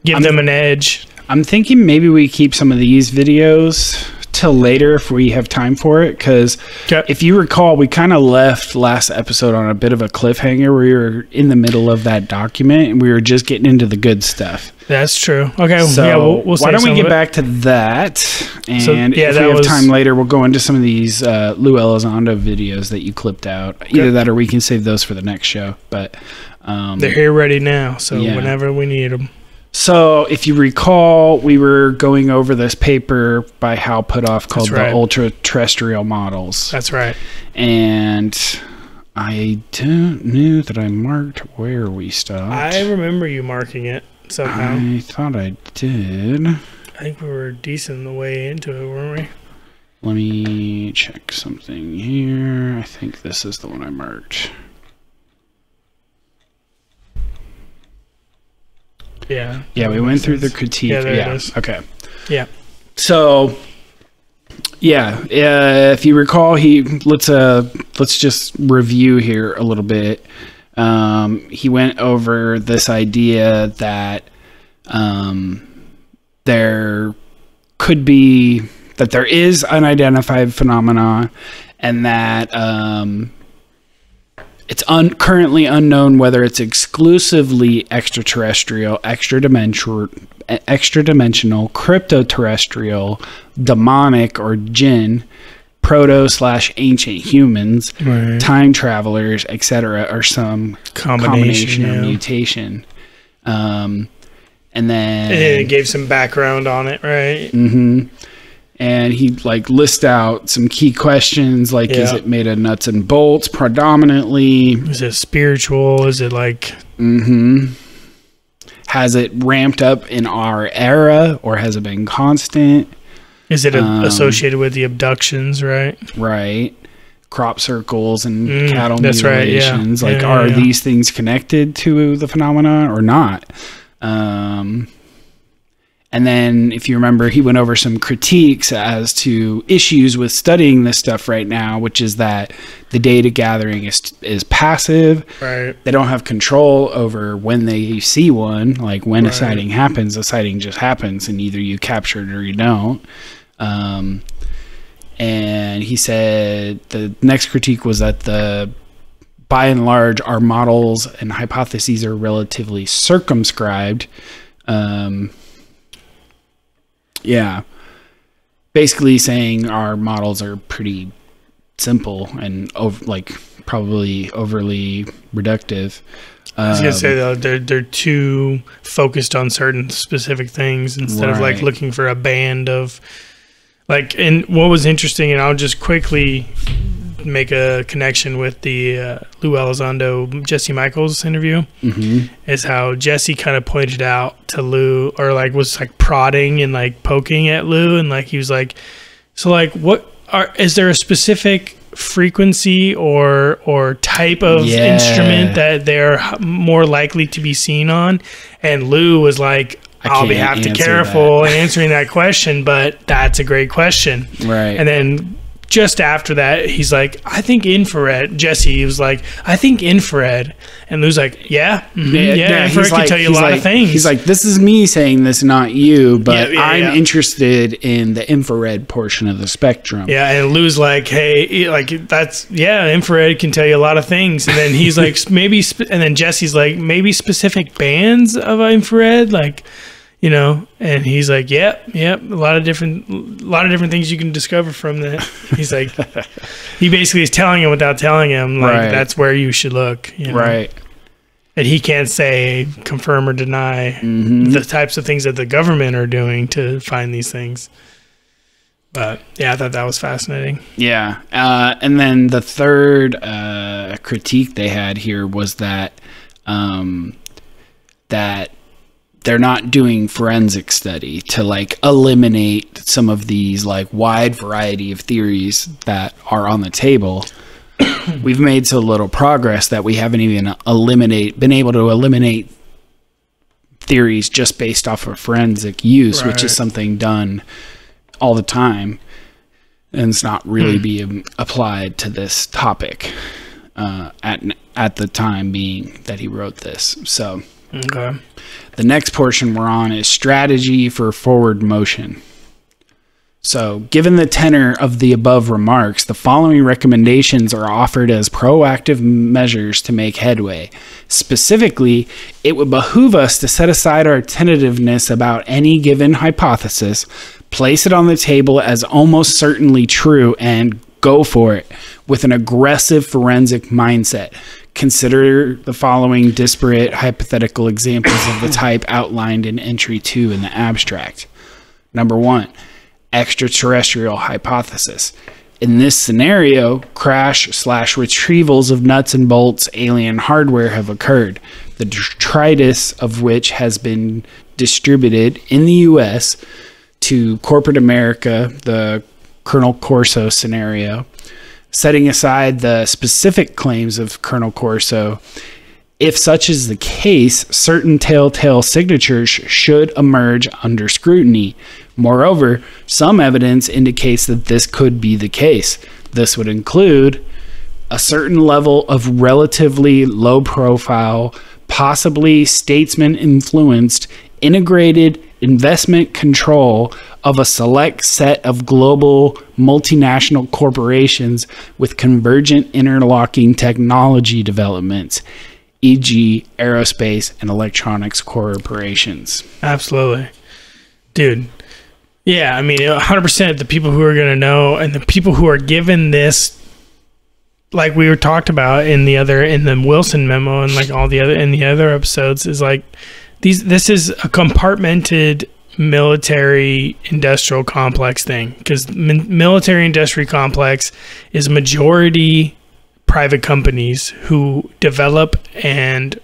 give them an edge.
I'm thinking maybe we keep some of these videos till later if we have time for it, because if you recall, we kind of left last episode on a bit of a cliffhanger. We were in the middle of that document and we were just getting into the good stuff.
That's true. Okay,
so we'll why don't we get back to that, and if we have time later, we'll go into some of these Lue Elizondo videos that you clipped out. Either that, or we can save those for the next show. But
they're here ready now, so whenever we need them.
So, if you recall, we were going over this paper by Hal Puthoff called the Ultraterrestrial Models.
That's right.
And I don't know that I marked where we stopped.
I remember you marking it somehow.
I thought I did.
I think we were decent the way into it, weren't we?
Let me check something here. I think this is the one I marked.
Yeah,
we went through the critique.
Yeah, there it is.
Okay.
Yeah.
So, yeah, if you recall, let's just review here a little bit. He went over this idea that there is unidentified phenomena, and that it's currently unknown whether it's exclusively extraterrestrial, extradimensional, cryptoterrestrial, demonic, or jinn, proto/ancient humans, right, time travelers, etc., or some combination or mutation. And then
it gave some background on it, right?
Mm-hmm. And he lists out some key questions, is it made of nuts and bolts predominantly?
Is it spiritual? Is it
has it ramped up in our era, or has it been constant?
Is it associated with the abductions, right?
Right. Crop circles and cattle
Right,
mutilations.
yeah.
Are these things connected to the phenomena or not? And then, if you remember, he went over some critiques as to issues with studying this stuff right now, which is that the data gathering is passive.
Right.
They don't have control over when they see one. Like when a sighting happens, a sighting just happens, and either you capture it or you don't. And he said the next critique was that by and large, our models and hypotheses are relatively circumscribed. Yeah, basically saying our models are pretty simple and probably overly reductive.
I was gonna say though, they're too focused on certain specific things instead of looking for a band of And what was interesting, and I'll just quickly make a connection with the Lue Elizondo Jesse Michaels interview, is how Jesse kind of pointed out to Lue, or was prodding and poking at Lue, and he was is there a specific frequency or type of instrument that they're more likely to be seen on? And Lue was I'll have to be careful answering that question, but that's a great question.
Right.
And then just after that, he's I think infrared. Jesse was I think infrared. And Lou's infrared can tell you a lot of things.
He's this is me saying this, not you, but I'm interested in the infrared portion of the spectrum.
Yeah, and Lou's hey, that's, infrared can tell you a lot of things. And then he's maybe, and then Jesse's maybe specific bands of infrared, and he's yep, a lot of different things you can discover from that. He's he basically is telling him without telling him, that's where you should look.
Right.
And he can't say, confirm or deny the types of things that the government are doing to find these things. But yeah, I thought that was fascinating.
Yeah. And then the third critique they had here was that that they're not doing forensic study to eliminate some of these wide variety of theories that are on the table. We've made so little progress that we haven't even been able to eliminate theories just based off of forensic use, which is something done all the time, and it's not really being applied to this topic at the time being that he wrote this. So the next portion we're on is strategy for forward motion. So, given the tenor of the above remarks, the following recommendations are offered as proactive measures to make headway. Specifically, it would behoove us to set aside our tentativeness about any given hypothesis, place it on the table as almost certainly true, and go for it with an aggressive forensic mindset. Consider the following disparate hypothetical examples of the type outlined in entry 2 in the abstract. Number 1. Extraterrestrial hypothesis. In this scenario, crash/retrievals of nuts and bolts alien hardware have occurred, the detritus of which has been distributed in the U.S. to corporate America, the Colonel Corso scenario. Setting aside the specific claims of Colonel Corso, if such is the case, certain telltale signatures should emerge under scrutiny. Moreover, some evidence indicates that this could be the case. This would include a certain level of relatively low profile, possibly statesman-influenced, integrated investment control of a select set of global multinational corporations with convergent interlocking technology developments, e.g. aerospace and electronics corporations.
Absolutely. Dude. Yeah, I mean, 100% the people who are going to know, and the people who are given this, like we were talked about in the Wilson memo and like all the other episodes, is like this is a compartmented military industrial complex thing, because military industrial complex is majority private companies who develop and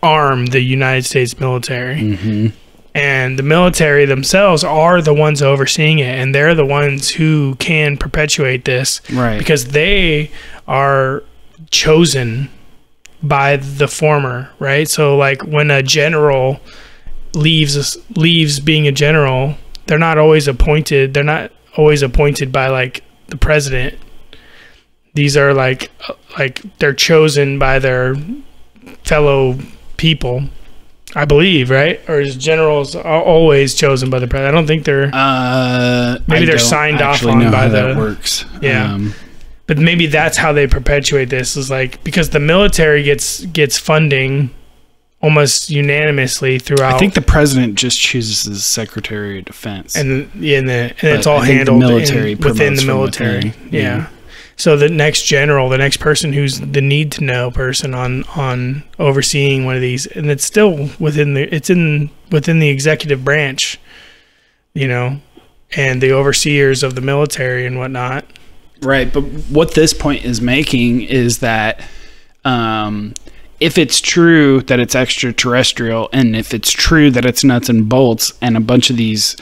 arm the United States military. Mm-hmm. And the military themselves are the ones overseeing it, and they're the ones who can perpetuate this,
right? Because
they are chosen by the former, right? So like when a general leaves being a general, they're not always appointed by like the president. These are like they're chosen by their fellow people, I believe, right? Or is generals always chosen by the president? I don't think they're maybe they're signed off on by the
that works.
Yeah. But maybe that's how they perpetuate this, is like because the military gets funding almost unanimously throughout.
I think the president just chooses the Secretary of Defense,
and it's all handled within the military. Yeah. So the next general, the next person who's the need to know person on overseeing one of these, and it's still within the executive branch, you know, and the overseers of the military and whatnot.
Right, but what this point is making is that if it's true that it's extraterrestrial, and if it's true that it's nuts and bolts, and a bunch of these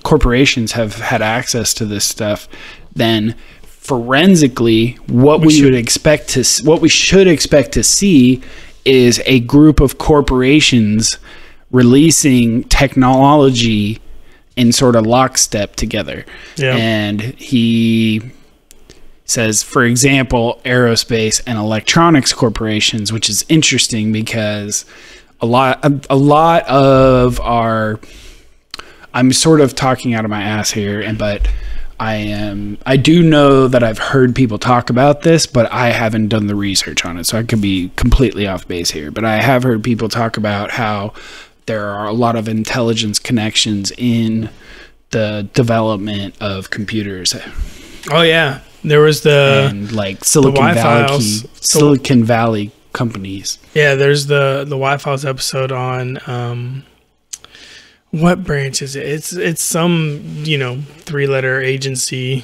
corporations have had access to this stuff, then forensically, what we should expect to see is a group of corporations releasing technology in sort of lockstep together. Yeah. And he says, for example, aerospace and electronics corporations, which is interesting because a lot of our, I'm sort of talking out of my ass here, but I do know that I've heard people talk about this, but I haven't done the research on it, so I could be completely off base here. But I have heard people talk about how there are a lot of intelligence connections in the development of computers.
Oh yeah, there was
like Silicon Valley companies.
Yeah, there's the Y-Files episode on what branch is it? It's some, you know, 3-letter agency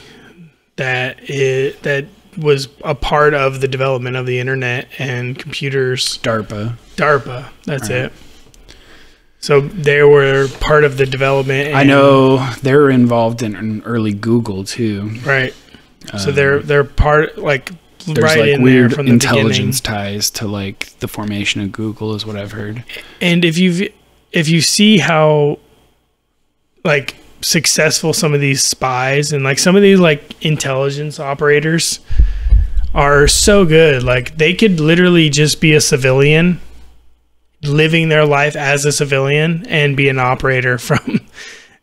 that was a part of the development of the internet and computers.
DARPA.
That's right. It. So they were part of the development.
I know they were involved in early Google too.
Right. So they're part, like,
there's
right
like
in
weird
there from the
intelligence
beginning.
Ties to like the formation of Google is what I've heard.
And if you see how like successful some of these spies and like some of these like intelligence operators are so good, like they could literally just be a civilian living their life as a civilian and be an operator from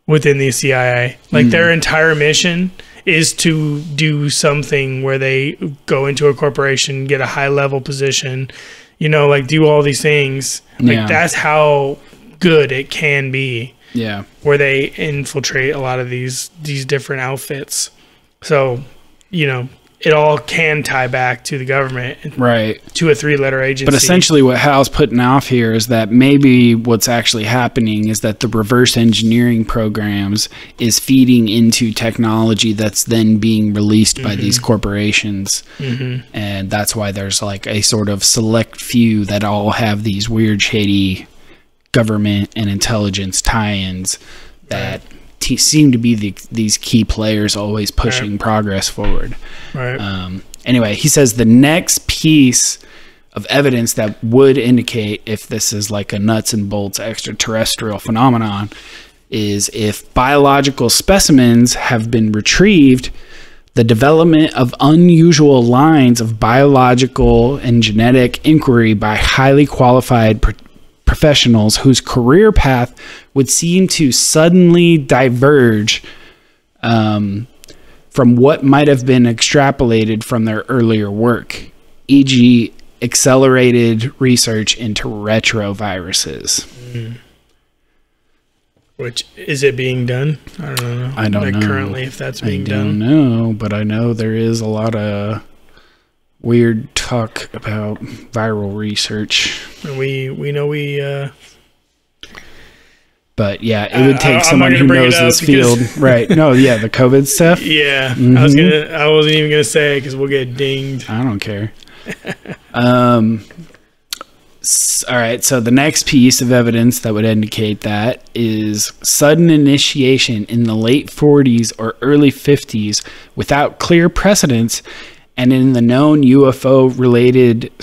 within the CIA. Like their entire mission is to do something where they go into a corporation, get a high level position, you know, like do all these things. Like that's how good it can be.
Yeah.
Where they infiltrate a lot of these different outfits. So, you know, it all can tie back to the government.
Right.
To a 3-letter agency.
But essentially what Hal's putting off here is that maybe what's actually happening is that the reverse engineering programs is feeding into technology that's then being released by these corporations. And that's why there's like a sort of select few that all have these weird, shady government and intelligence tie-ins that seem to be these key players always pushing progress forward.
Right.
Anyway, he says the next piece of evidence that would indicate if this is like a nuts and bolts extraterrestrial phenomenon is if biological specimens have been retrieved, the development of unusual lines of biological and genetic inquiry by highly qualified professionals whose career path would seem to suddenly diverge from what might have been extrapolated from their earlier work, e.g., accelerated research into retroviruses.
Which, is it being done? I don't know.
I don't know.
Currently, if that's being done.
I don't know, but I know there is a lot of weird talk about viral research.
And we know we...
But yeah, it would take someone who knows this field. Right. No, yeah, the COVID stuff.
Yeah. I wasn't even going to say it because we'll get dinged.
I don't care. All right, so the next piece of evidence that would indicate that is sudden initiation in the late 40s or early 50s without clear precedents, and in the known UFO-related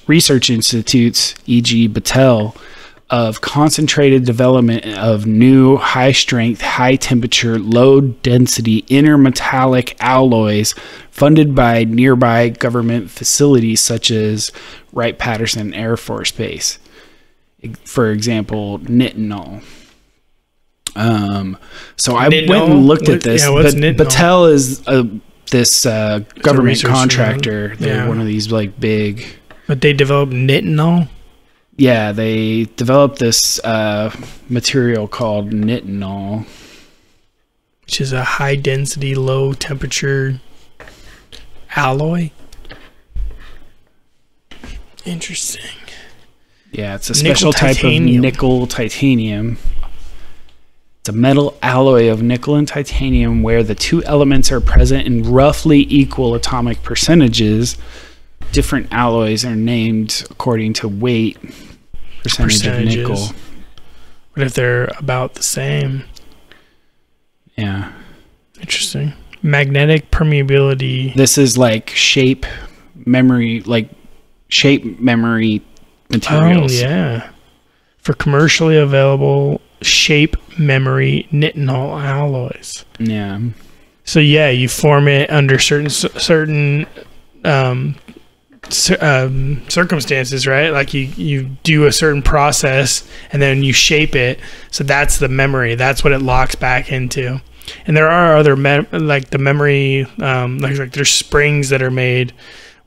research institutes, e.g. Battelle, of concentrated development of new high-strength, high-temperature, low-density intermetallic alloys funded by nearby government facilities such as Wright-Patterson Air Force Base. For example, nitinol. So I went and looked at this. Battelle is this government contractor. They're one of these like big...
But they developed nitinol?
Yeah, they developed this material called nitinol,
which is a high density, low temperature alloy. Interesting.
Yeah, it's a special type of nickel titanium. It's a metal alloy of nickel and titanium where the two elements are present in roughly equal atomic percentages. Different alloys are named according to weight percentage of nickel.
What if they're about the same?
Yeah.
Interesting. Magnetic permeability.
This is like shape memory materials.
Oh, yeah. For commercially available shape memory nitinol alloys.
Yeah.
So yeah, you form it under certain circumstances, right? Like you do a certain process and then you shape it, so that's the memory, that's what it locks back into. And there are other like the memory like there's springs that are made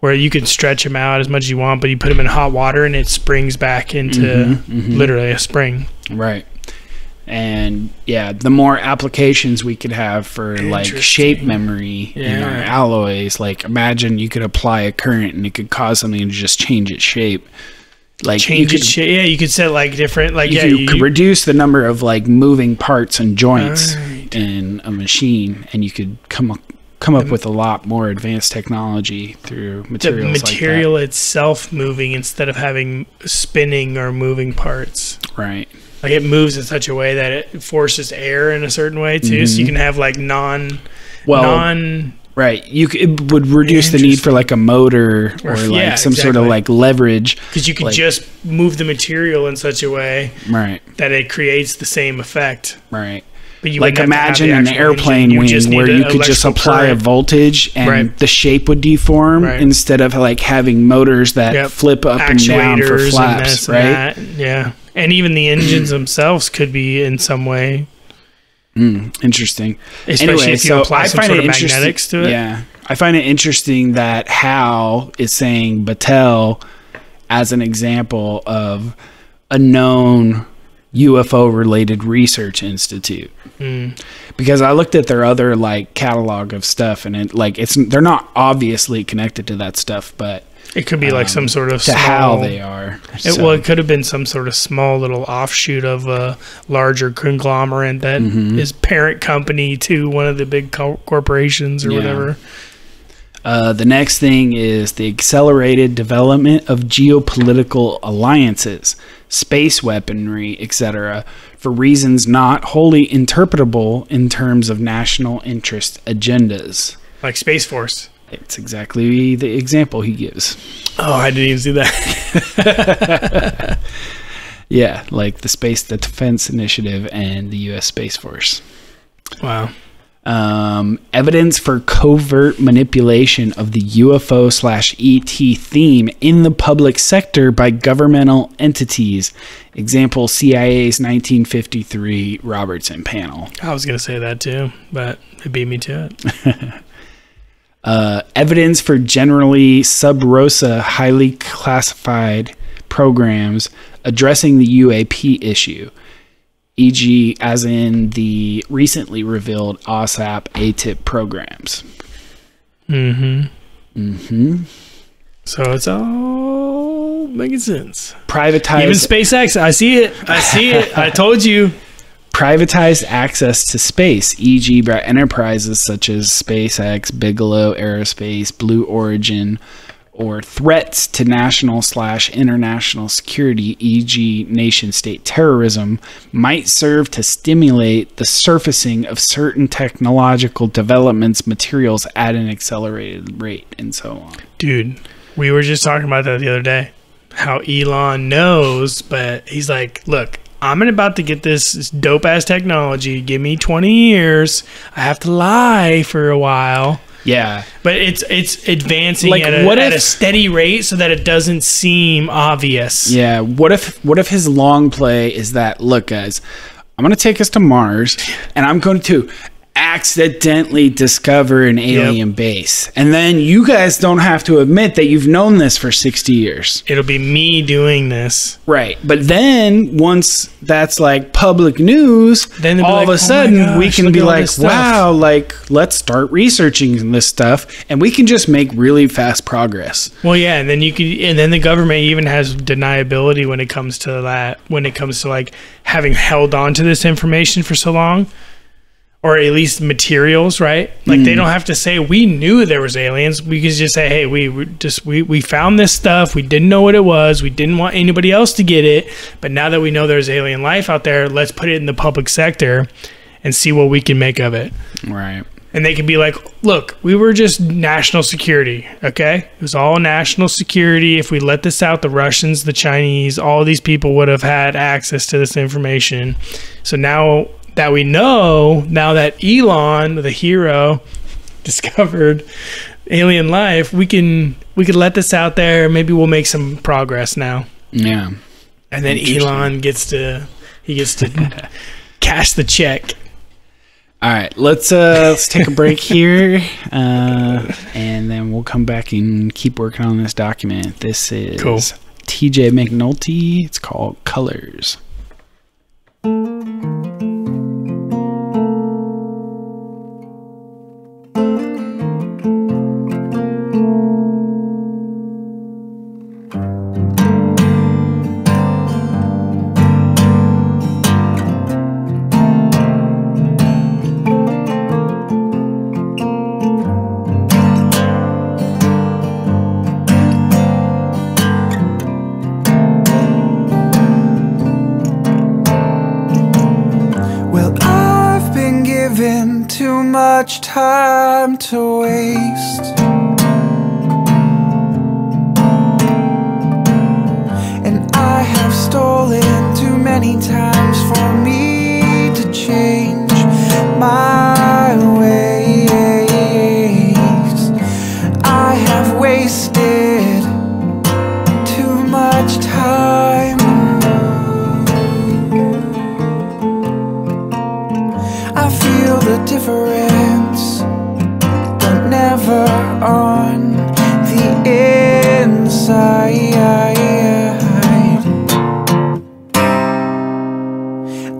where you can stretch them out as much as you want, but you put them in hot water and it springs back into literally a spring,
right? And yeah, the more applications we could have for like shape memory in our alloys, like imagine you could apply a current and it could cause something to just change its shape. Like
you could set like different, like
you could reduce the number of like moving parts and joints in a machine, and you could come up with a lot more advanced technology through materials.
The material itself moving instead of having spinning or moving parts.
Right.
Like it moves in such a way that it forces air in a certain way too, so you can have like
right. It would reduce the need for like a motor or like some sort of like leverage,
because you could just move the material in such a way that it creates the same effect.
Right.
But you
like imagine an airplane wing where you could just apply a voltage and the shape would deform instead of like having motors that flip up and down for flaps, right?
Yeah. And even the engines themselves could be in some way.
Interesting.
Especially if you apply some sort of magnetics to it.
Yeah. I find it interesting that Hal is saying Battelle as an example of a known UFO-related research institute. Because I looked at their other like catalog of stuff, and they're not obviously connected to that stuff, but
it could be like some sort of
to how they are.
Well, it could have been some sort of small little offshoot of a larger conglomerate that is parent company to one of the big corporations or whatever.
The next thing is the accelerated development of geopolitical alliances, space weaponry, etc., for reasons not wholly interpretable in terms of national interest agendas.
Like Space Force.
It's exactly the example he gives.
Oh, I didn't even see that.
Yeah, like the Space Defense Initiative and the U.S. Space Force.
Wow.
Evidence for covert manipulation of the UFO/ET theme in the public sector by governmental entities. Example, CIA's 1953 Robertson panel.
I was going to say that too, but it beat me to it.
Evidence for generally sub rosa, highly classified programs addressing the UAP issue, e.g. as in the recently revealed OSAP ATIP programs.
So it's all making sense.
Privatized,
even SpaceX, I see it. I told you.
Privatized access to space, e.g. by enterprises such as SpaceX, Bigelow Aerospace, Blue Origin, or threats to national/international security, e.g. nation-state terrorism, might serve to stimulate the surfacing of certain technological developments, materials at an accelerated rate, and so on.
Dude, we were just talking about that the other day. How Elon knows, but he's like, look, I'm about to get this dope-ass technology. Give me 20 years. I have to lie for a while.
Yeah,
but it's advancing
like,
at a steady rate so that it doesn't seem obvious.
Yeah, what if his long play is that, look guys, I'm going to take us to Mars and I'm going to accidentally discover an alien base, and then you guys don't have to admit that you've known this for 60 years.
It'll be me doing this,
right? But then once that's like public news, then all of a sudden we can be like, wow, like let's start researching this stuff and we can just make really fast progress.
Well, yeah, and then the government even has deniability when it comes to that, when it comes to like having held on to this information for so long. Or at least materials, right? Like they don't have to say we knew there was aliens. We could just say, hey, we found this stuff. We didn't know what it was. We didn't want anybody else to get it. But now that we know there's alien life out there, let's put it in the public sector and see what we can make of it.
Right.
And they could be like, look, we were just national security, okay? It was all national security. If we let this out, the Russians, the Chinese, all these people would have had access to this information. So now that we know, now that Elon, the hero, discovered alien life, we could let this out there. Maybe we'll make some progress now.
Yeah.
And then Elon gets to cash the check.
All right, let's take a break here, and then we'll come back and keep working on this document. This is cool. TJ McNulty. It's called Colors.
Much time to waste, and I have stolen too many times for me to change my ways. I have wasted too much time. I feel the difference, but never on the inside.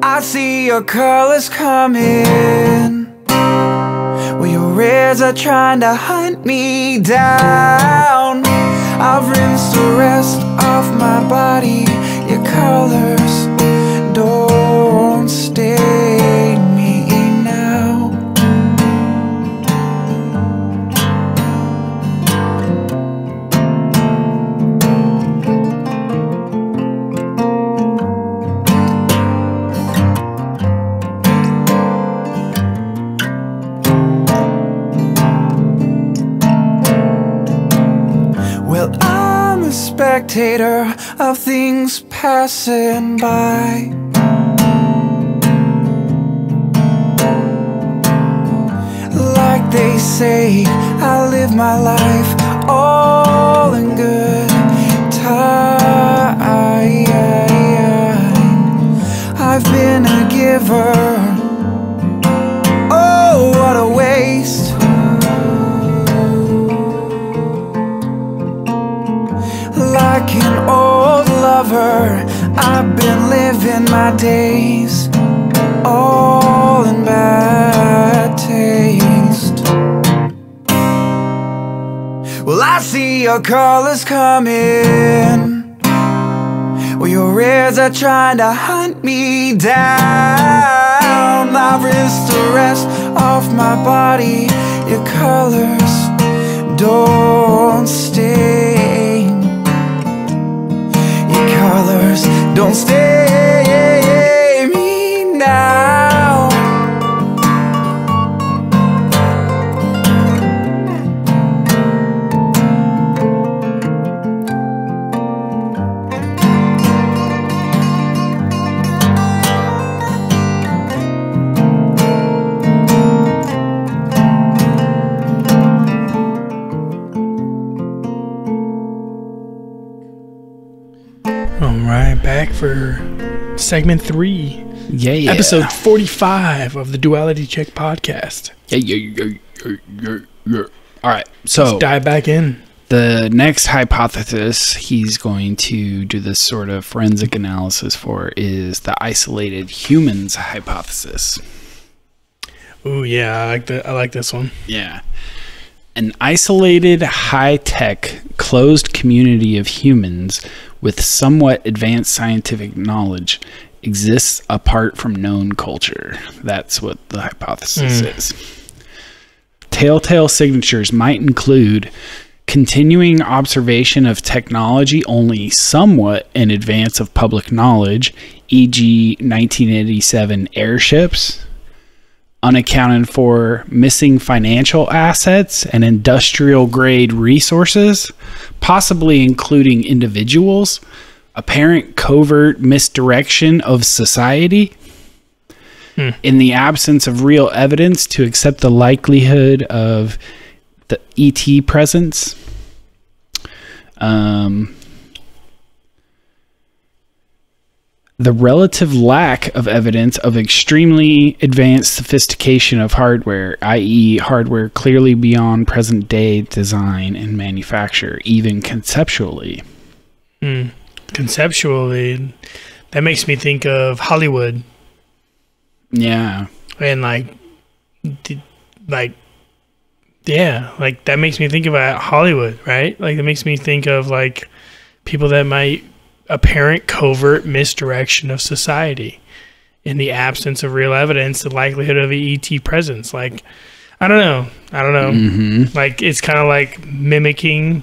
I see your colors coming, well, your ears are trying to hunt me down. I've rinsed the rest of my body. Your colors don't stain me now. spectator of things passing by. Like they say, I live my life all in good time. I've been a giver. Oh, what a waste. Like an old lover, I've been living my days all in bad taste. Well, I see your colors coming. Well, your ears are trying to hunt me down. My wrist to rest off my body. Your colors don't stay. Your colors don't stay me now.
Back for segment 3.
Yeah.
Episode 45 of the Duality Check podcast.
Yeah. All right. So
let's dive back in.
The next hypothesis he's going to do this sort of forensic analysis for is the isolated humans hypothesis.
Oh yeah, I like this one.
Yeah. An isolated, high-tech, closed community of humans with somewhat advanced scientific knowledge exists apart from known culture. That's what the hypothesis is. Telltale signatures might include continuing observation of technology only somewhat in advance of public knowledge, e.g. 1987 airships, unaccounted for missing financial assets and industrial grade resources, possibly including individuals, apparent covert misdirection of society, in the absence of real evidence to accept the likelihood of the ET presence, the relative lack of evidence of extremely advanced sophistication of hardware, i.e. hardware clearly beyond present-day design and manufacture, even conceptually.
Conceptually, that makes me think of Hollywood.
Yeah.
And that makes me think about Hollywood, right? Like, that makes me think of, like, people that might apparent covert misdirection of society in the absence of real evidence, the likelihood of an ET presence. Like, I don't know. Like, it's kind of like mimicking,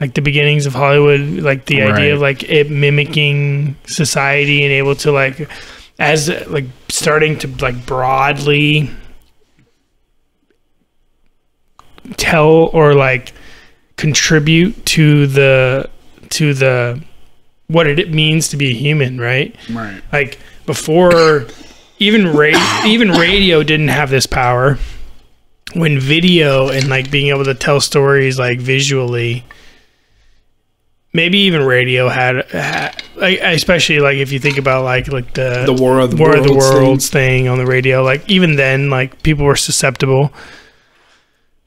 like, the beginnings of Hollywood, like the idea of like it mimicking society and able to like, as like starting to like broadly tell or like contribute to the what it means to be a human, right?
Right.
Like before, even radio didn't have this power. When video and like being able to tell stories like visually, maybe even radio had like, especially like if you think about like the
War of the
Worlds thing on the radio, like even then like people were susceptible.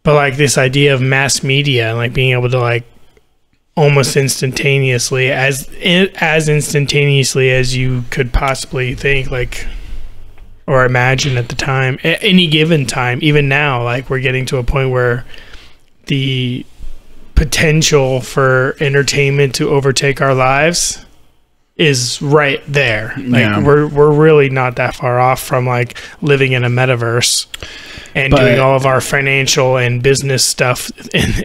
But like this idea of mass media and like being able to like almost instantaneously, as instantaneously as you could possibly think, like, or imagine at the time, at any given time, even now, like we're getting to a point where the potential for entertainment to overtake our lives is right there. Like we're really not that far off from like living in a metaverse and doing all of our financial and business stuff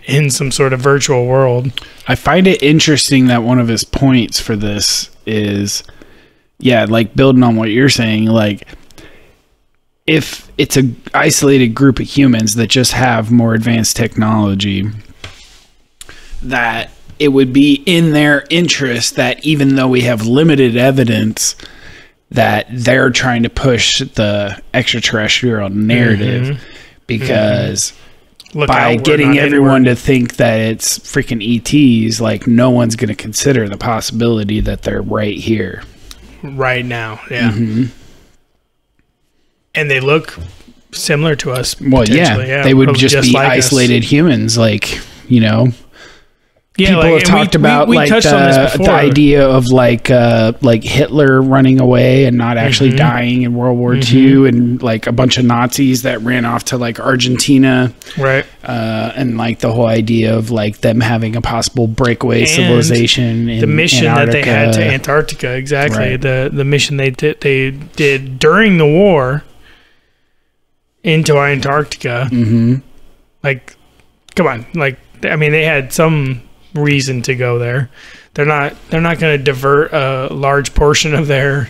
in some sort of virtual world.
I find it interesting that one of his points for this is, like building on what you're saying, like if it's a isolated group of humans that just have more advanced technology, that it would be in their interest that even though we have limited evidence, that they're trying to push the extraterrestrial narrative because by getting everyone to think that it's freaking ETs, like no one's going to consider the possibility that they're right here.
Right now, yeah. And they look similar to us.
Well, yeah. They would just be like isolated humans, like, you know. Yeah, people have talked about we like the idea of like Hitler running away and not actually dying in World War II, and like a bunch of Nazis that ran off to like Argentina,
right?
And like the whole idea of like them having a possible breakaway civilization. In
the mission
Antarctica.
that they had to Antarctica, exactly.
Right.
The mission they did during the war into Antarctica. Like, come on, like I mean, they had some reason to go there. They're not going to divert a large portion of their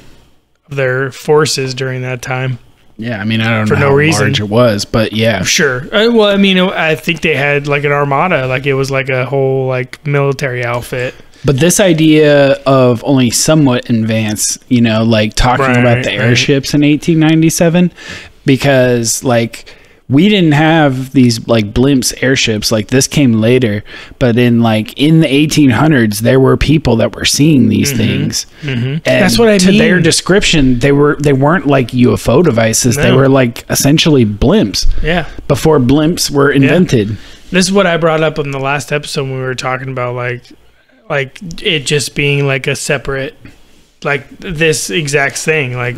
forces during that time.
Yeah, I mean, I don't know how large it was, but yeah,
sure. Well, I mean, I think they had like an armada, like it was like a whole like military outfit.
But this idea of only somewhat advanced, you know, like talking about the airships in 1897, because like we didn't have these like blimps airships, like this came later, but in the 1800s there were people that were seeing these things. And
that's what I mean.
To their description, they weren't like UFO devices. They were like essentially blimps.
Yeah.
Before blimps were invented.
Yeah. This is what I brought up in the last episode when we were talking about like it just being like a separate, like this exact thing, like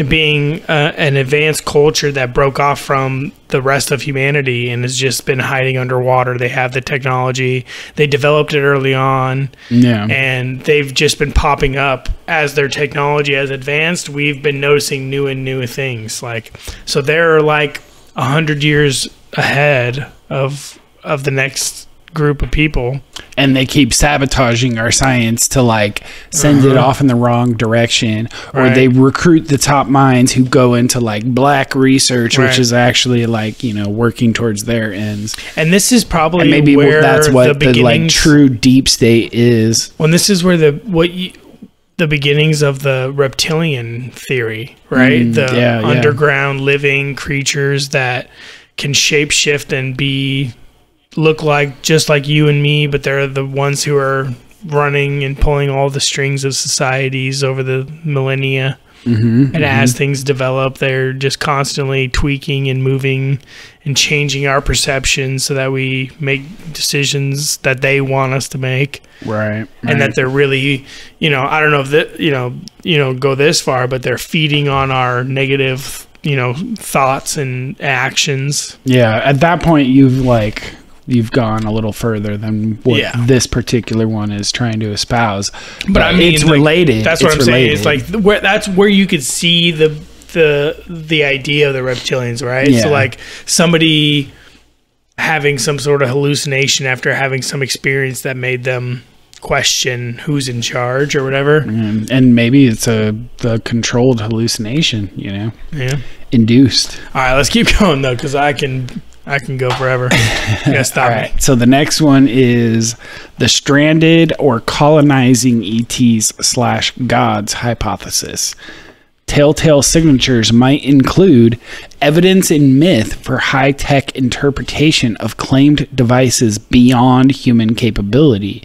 being an advanced culture that broke off from the rest of humanity and has just been hiding underwater. They have the technology, they developed it early on, and they've just been popping up as their technology has advanced. We've been noticing new things, like, so they're like 100 years ahead of the next group of people,
and they keep sabotaging our science to like send it off in the wrong direction, or they recruit the top minds who go into like black research, which is actually like, you know, working towards their ends.
And this is probably
and maybe
where
that's what the like true deep state is.
Well, this is where the beginnings of the reptilian theory, right? The underground living creatures that can shapeshift and look like just like you and me, but they're the ones who are running and pulling all the strings of societies over the millennia. And as things develop, they're just constantly tweaking and moving and changing our perception so that we make decisions that they want us to make.
Right.
And that they're really, you know, I don't know if that, you know, go this far, but they're feeding on our negative, you know, thoughts and actions.
Yeah. At that point, you've gone a little further than what this particular one is trying to espouse. But I mean, it's related.
That's what I'm saying. It's like that's where you could see the idea of the reptilians, right?
Yeah.
So like somebody having some sort of hallucination after having some experience that made them question who's in charge or whatever.
And maybe it's the controlled hallucination, you know?
Yeah.
Induced.
All right, let's keep going though, because I can go forever. You gotta stop me.
So the next one is the stranded or colonizing ETs/gods hypothesis. Telltale signatures might include evidence in myth for high-tech interpretation of claimed devices beyond human capability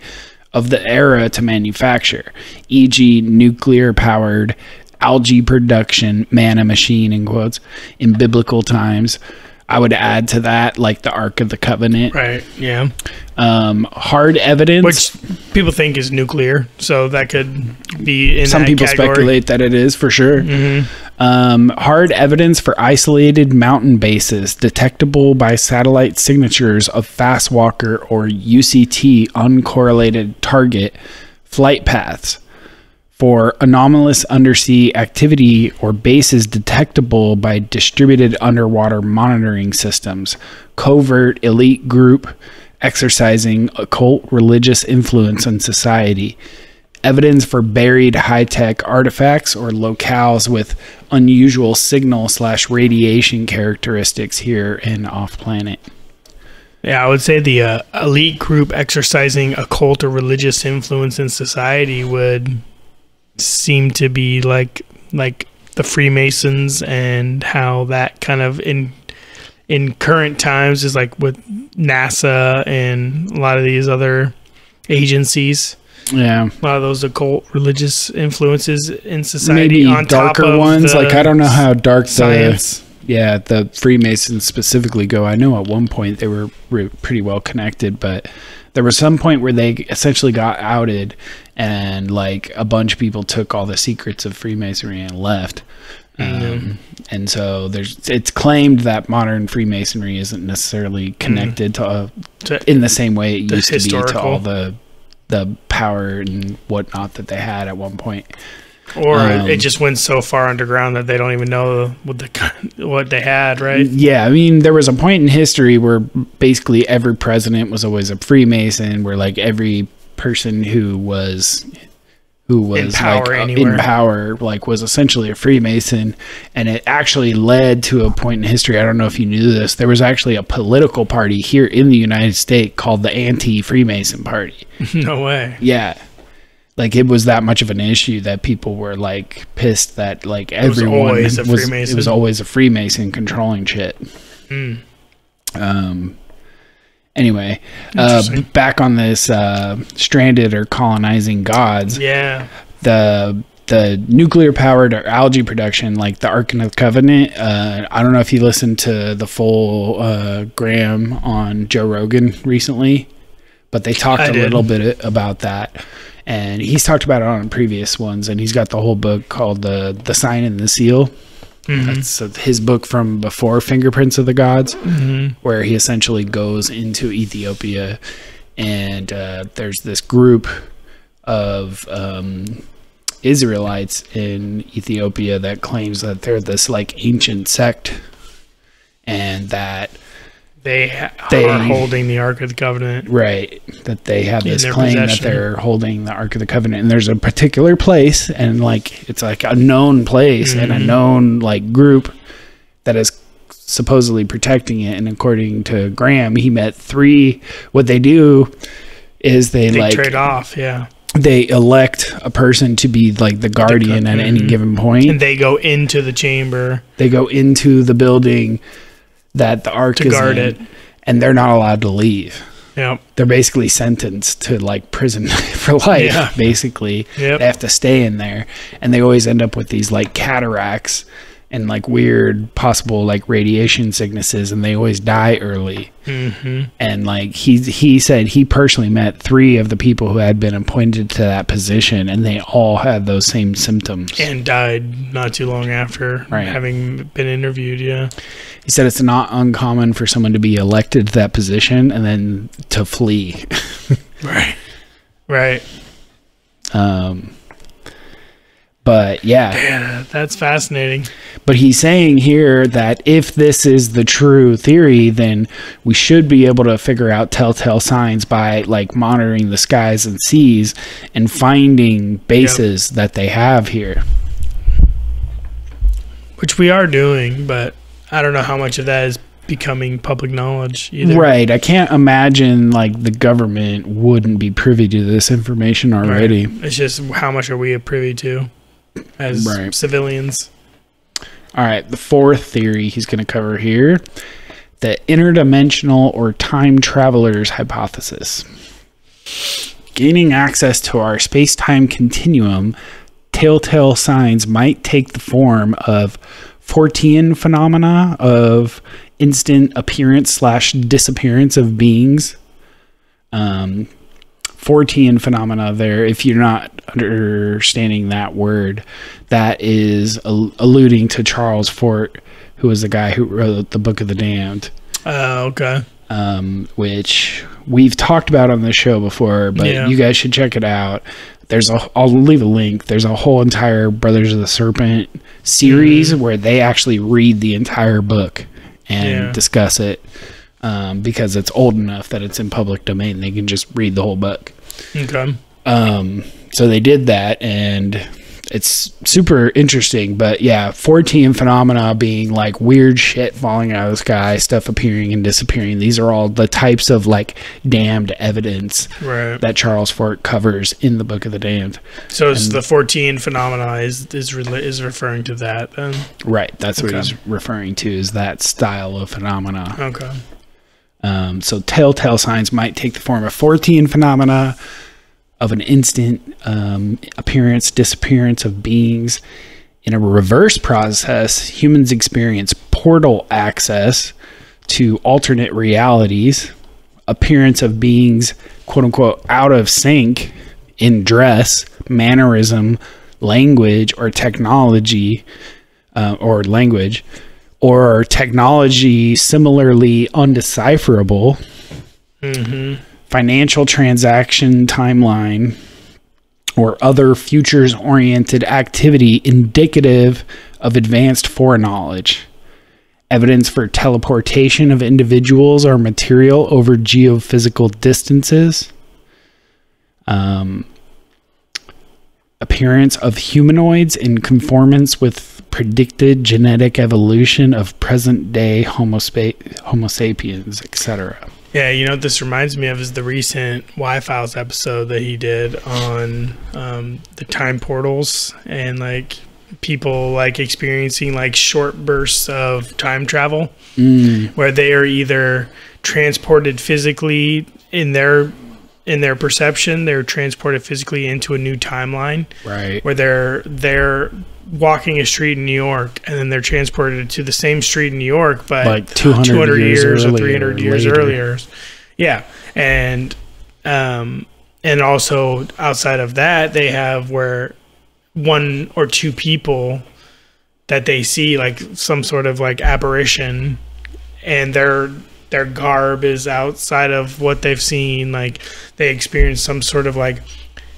of the era to manufacture, e.g. nuclear-powered algae production, manna machine in quotes, in biblical times. I would add to that like the Ark of the Covenant.
Right, yeah.
Hard evidence.
Which people think is nuclear, so that could be in
some
that
people
category.
Speculate that it is for sure. Hard evidence for isolated mountain bases detectable by satellite signatures of fast walker or UCT uncorrelated target flight paths. For anomalous undersea activity or bases detectable by distributed underwater monitoring systems, covert elite group exercising occult religious influence on society, evidence for buried high-tech artifacts or locales with unusual signal/radiation characteristics here and off-planet.
Yeah, I would say the elite group exercising occult or religious influence in society would seem to be like the Freemasons, and how that kind of in current times is like with NASA and a lot of these other agencies.
Yeah,
a lot of those occult religious influences in society.
Maybe
on
darker
top of
ones. Like, I don't know how dark
science.
The Freemasons specifically go. I know at one point they were pretty well connected, but there was some point where they essentially got outed, and like a bunch of people took all the secrets of Freemasonry and left. And so it's claimed that modern Freemasonry isn't necessarily connected to in the same way it used to be to all the power and whatnot that they had at one point.
Or it just went so far underground that they don't even know what they had, right?
Yeah, I mean, there was a point in history where basically every president was always a Freemason, where like every person who was in power, like was essentially a Freemason. And it actually led to a point in history, I don't know if you knew this, there was actually a political party here in the United States called the Anti-Freemason Party.
No way.
Yeah. Like, it was that much of an issue that people were like pissed that like everyone it was always a Freemason controlling shit. Anyway, back on this stranded or colonizing gods.
Yeah.
The nuclear powered or algae production, like the Ark of the Covenant. I don't know if you listened to the full Graham on Joe Rogan recently, but they talked a little bit about that. And he's talked about it on previous ones, and he's got the whole book called The Sign and the Seal. That's his book from before Fingerprints of the Gods, where he essentially goes into Ethiopia, and there's this group of Israelites in Ethiopia that claims that they're this like ancient sect, and that
they are holding the Ark of the Covenant.
Right. That they have this claim that they're holding the Ark of the Covenant. And there's a particular place, and like it's like a known place and a known like group that is supposedly protecting it. And according to Graham, he met 3. What they do is they like
trade off, yeah.
They elect a person to be like the guardian at any given point.
And they go into the chamber.
They go into the building that the Ark is
guard
in,
it,
and they're not allowed to leave.
Yep.
They're basically sentenced to like prison for life. Basically, they have to stay in there, and they always end up with these like cataracts and like weird possible like radiation sicknesses, and they always die early. And like he said he personally met 3 of the people who had been appointed to that position, and they all had those same symptoms
and died not too long after having been interviewed.
He said it's not uncommon for someone to be elected to that position and then to flee.
Right.
But yeah,
that's fascinating.
But he's saying here that if this is the true theory, then we should be able to figure out telltale signs by like monitoring the skies and seas and finding bases that they have here.
Which we are doing, but I don't know how much of that is becoming public knowledge either.
Right. I can't imagine like the government wouldn't be privy to this information already.
It's just how much are we privy to as civilians.
All right, the 4th theory he's going to cover here, the interdimensional or time travelers hypothesis. Gaining access to our space-time continuum, telltale signs might take the form of Fortean phenomena of instant appearance / disappearance of beings. Fortean phenomena there, if you're not understanding that word, that is alluding to Charles Fort, who was the guy who wrote the Book of the Damned.
Okay.
Which we've talked about on the show before, but you guys should check it out. I'll leave a link. There's a whole entire Brothers of the Serpent series where they actually read the entire book and discuss it. Because it's old enough that it's in public domain. They can just read the whole book.
Okay.
So they did that, and it's super interesting. But yeah, 14 phenomena being like weird shit falling out of the sky, stuff appearing and disappearing. These are all the types of like damned evidence that Charles Fort covers in the Book of the Damned.
So it's the 14 phenomena is referring to that then?
Right. That's what he's referring to, is that style of phenomena.
Okay.
So telltale signs might take the form of 14 phenomena of an instant appearance, disappearance of beings. In a reverse process, humans experience portal access to alternate realities, appearance of beings, quote unquote, out of sync in dress, mannerism, language, or technology, or technology similarly undecipherable, financial transaction timeline, or other futures-oriented activity indicative of advanced foreknowledge, evidence for teleportation of individuals or material over geophysical distances, appearance of humanoids in conformance with predicted genetic evolution of present-day Homo sapiens, etc.
Yeah, you know what this reminds me of is the recent Y-Files episode that he did on the time portals and like people like experiencing like short bursts of time travel where they are either transported physically in their perception, they're transported physically into a new timeline,
right?
Where they're walking a street in New York, and then they're transported to the same street in New York, but
like 200
years or 300 years earlier. Yeah, and also outside of that, they have where one or two people that they see like some sort of like apparition, and their garb is outside of what they've seen. Like they experience some sort of like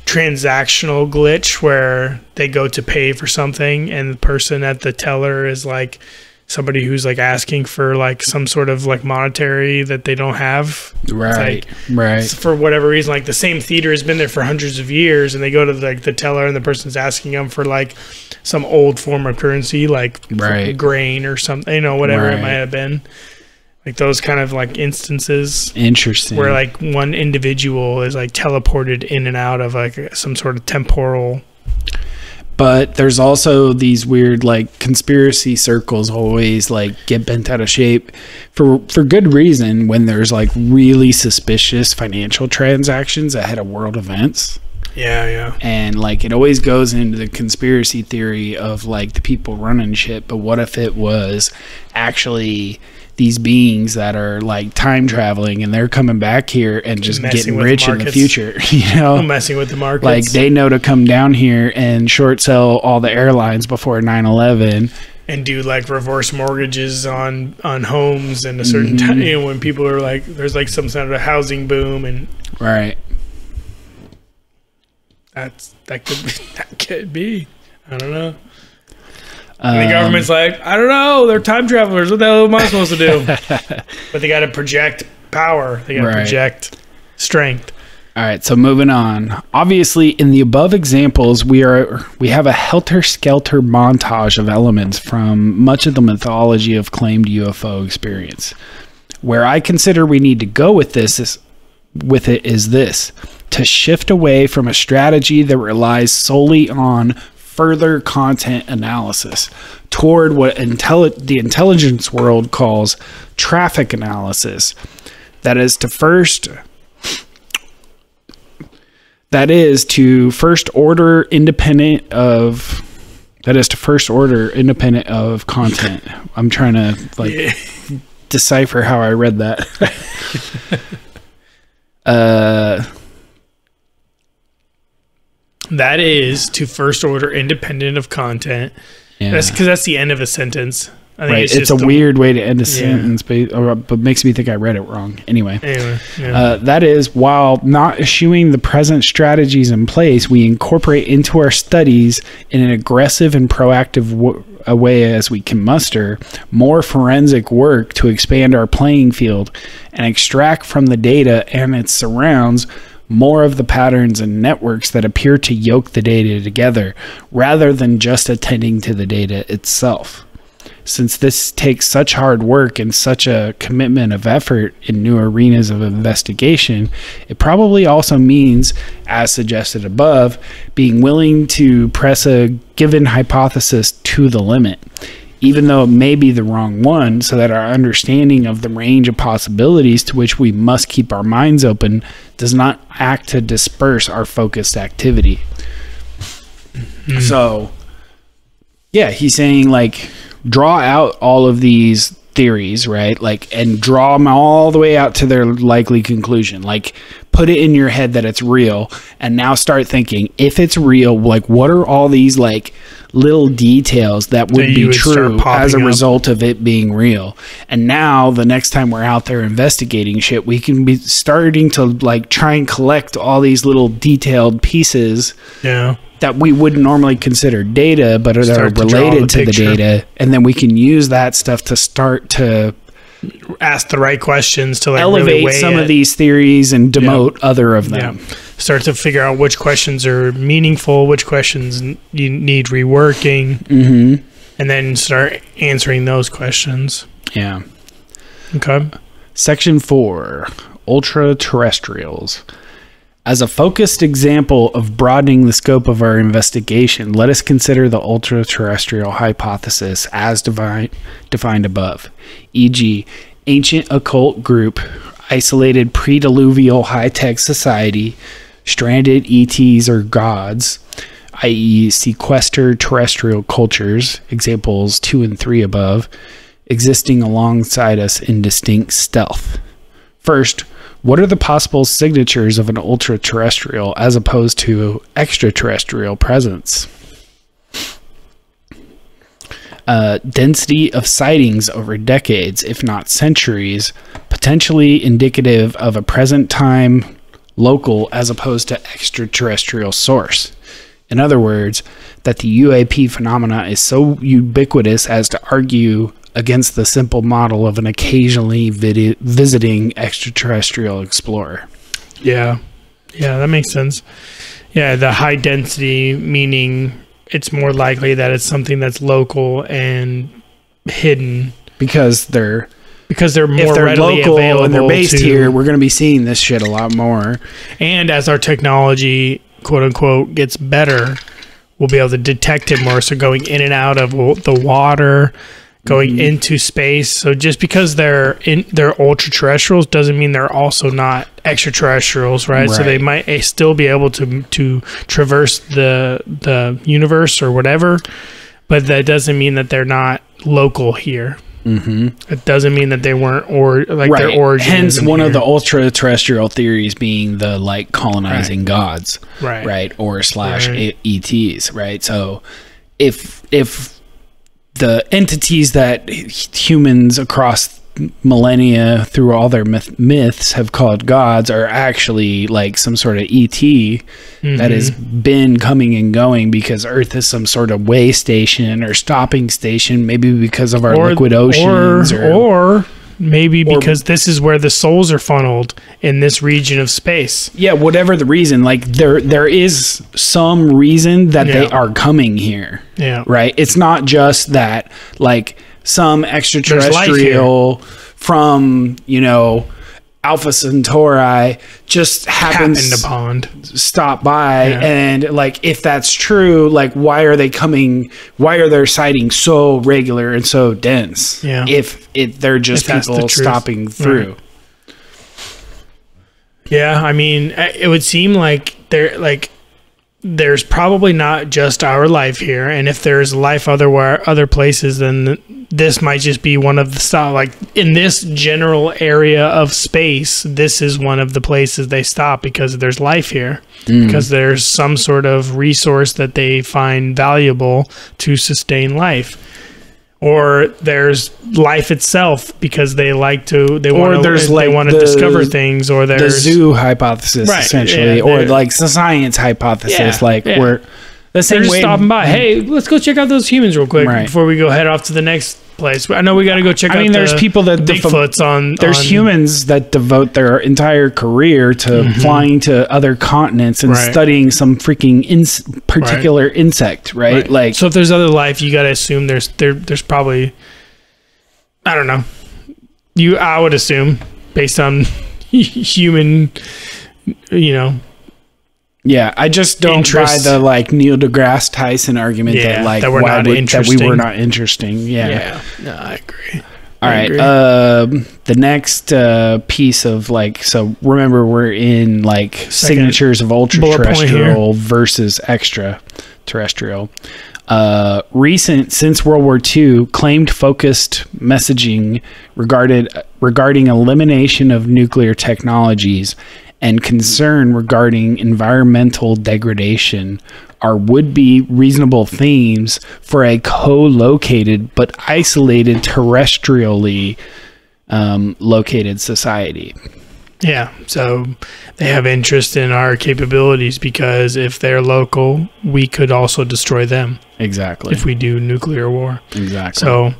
transactional glitch where they go to pay for something and the person at the teller is like somebody who's like asking for like some sort of like monetary that they don't have.
Right.
Like,
right.
For whatever reason, like the same theater has been there for hundreds of years, and they go to like the teller and the person's asking them for like some old form of currency, like grain or something, you know, whatever it might have been. Like those kind of like instances.
Interesting.
Where like one individual is like teleported in and out of like some sort of temporal.
But there's also these weird like conspiracy circles always like get bent out of shape for good reason when there's like really suspicious financial transactions ahead of world events.
Yeah, yeah.
And like it always goes into the conspiracy theory of like the people running shit, but what if it was actually these beings that are like time traveling and they're coming back here and just getting rich in the future, you know,
messing with the markets.
Like they know to come down here and short sell all the airlines before 9/11
and do like reverse mortgages on homes in a certain time, you know, when people are like, there's like some sort of a housing boom and
right.
That could be. I don't know. And the government's like, I don't know, they're time travelers. What the hell am I supposed to do? But they got to project power. They got to project strength.
All right, so moving on. Obviously, in the above examples, we have a helter-skelter montage of elements from much of the mythology of claimed UFO experience. Where I consider we need to go with this is to shift away from a strategy that relies solely on further content analysis toward what the intelligence world calls traffic analysis. That is to first order independent of content. I'm trying to like decipher how I read that.
That is to first order independent of content. Yeah. That's because that's the end of a sentence. I think
it's a weird way to end a sentence, but makes me think I read it wrong. Anyway, that is, while not eschewing the present strategies in place, we incorporate into our studies in an aggressive and proactive way as we can muster more forensic work to expand our playing field and extract from the data and its surrounds more of the patterns and networks that appear to yoke the data together rather than just attending to the data itself. Since this takes such hard work and such a commitment of effort in new arenas of investigation, it probably also means, as suggested above, being willing to press a given hypothesis to the limit, even though it may be the wrong one, so that our understanding of the range of possibilities to which we must keep our minds open does not act to disperse our focused activity. So, yeah, he's saying, like, draw out all of these theories, right? Like, and draw them all the way out to their likely conclusion. Like, put it in your head that it's real, and now start thinking, if it's real, like, what are all these, like, little details that would be true as a result of it being real? And now the next time we're out there investigating shit, we can be starting to, like, try and collect all these little detailed pieces that we wouldn't normally consider data, but that are related to the data, and then we can use that stuff to start to
ask the right questions to, like,
elevate
really
some of these theories and demote other of them.
Start to figure out which questions are meaningful, which questions you need reworking, and then start answering those questions.
Yeah.
Okay.
Section 4, Ultraterrestrials. As a focused example of broadening the scope of our investigation, let us consider the ultra-terrestrial hypothesis as defined above, e.g., ancient occult group, isolated pre-diluvial high-tech society, stranded ETs or gods, i.e. sequestered terrestrial cultures, examples 2 and 3 above, existing alongside us in distinct stealth. First, what are the possible signatures of an ultra-terrestrial as opposed to extraterrestrial presence? Density of sightings over decades, if not centuries, potentially indicative of a present time local as opposed to extraterrestrial source. In other words, that the UAP phenomena is so ubiquitous as to argue against the simple model of an occasionally visiting extraterrestrial explorer.
Yeah, that makes sense. Yeah, the high density meaning it's more likely that it's something that's local and hidden
because they're
more readily
local
available
and they're based here. We're going to be seeing this shit a lot more.
And as our technology, quote unquote, gets better, we'll be able to detect it more. So going in and out of the water, going into space. So just because they're ultra terrestrials doesn't mean they're also not extraterrestrials, right? So they might still be able to traverse the universe or whatever, but that doesn't mean that they're not local here. It doesn't mean that they weren't their origin.
Hence, one of the ultra terrestrial theories being the, like, colonizing gods, right? Or slash ETs, right? So if the entities that humans across millennia through all their myths have called gods are actually like some sort of ET that has been coming and going because Earth is some sort of way station or stopping station, maybe because of our liquid oceans, or maybe because this is where the souls are funneled in this region of space. Yeah, whatever the reason, like there is some reason that they are coming here. Yeah. Right? It's not just that, like, some extraterrestrial from, Alpha Centauri just happens
upon
stop by, and, like, if that's true, like, why are their sightings so regular and so dense? If they're just people stopping through. Yeah, I mean, it would seem like there's probably not just our life here, and if there's life other places, then this might just be one of the stop. Like, in this general area of space, this is one of the places they stop because there's life here, because there's some sort of resource that they find valuable to sustain life. Or there's life itself because they want to discover things, or there's the zoo hypothesis, essentially, or like the science hypothesis, we're the same way. Stopping by, hey, let's go check out those humans real quick before we go head off to the next
place. I know we got to go check out.
There's people that
Bigfoots on.
There's humans that devote their entire career to flying to other continents and studying some freaking particular insect, right? Like,
so if there's other life, you got to assume there's probably, I don't know. I would assume based on human,
Yeah, I just don't buy the like Neil deGrasse Tyson argument that like
that we were
not interesting. Yeah,
no, I agree.
All right. The next piece of like, so remember we're in like signatures of ultra-terrestrial versus extraterrestrial. Recent, since World War II, claimed focused messaging regarding elimination of nuclear technologies and concern regarding environmental degradation are would-be reasonable themes for a co-located but isolated terrestrially located society.
Yeah, so they have interest in our capabilities because if they're local, we could also destroy them.
Exactly.
If we do nuclear war.
Exactly.
So,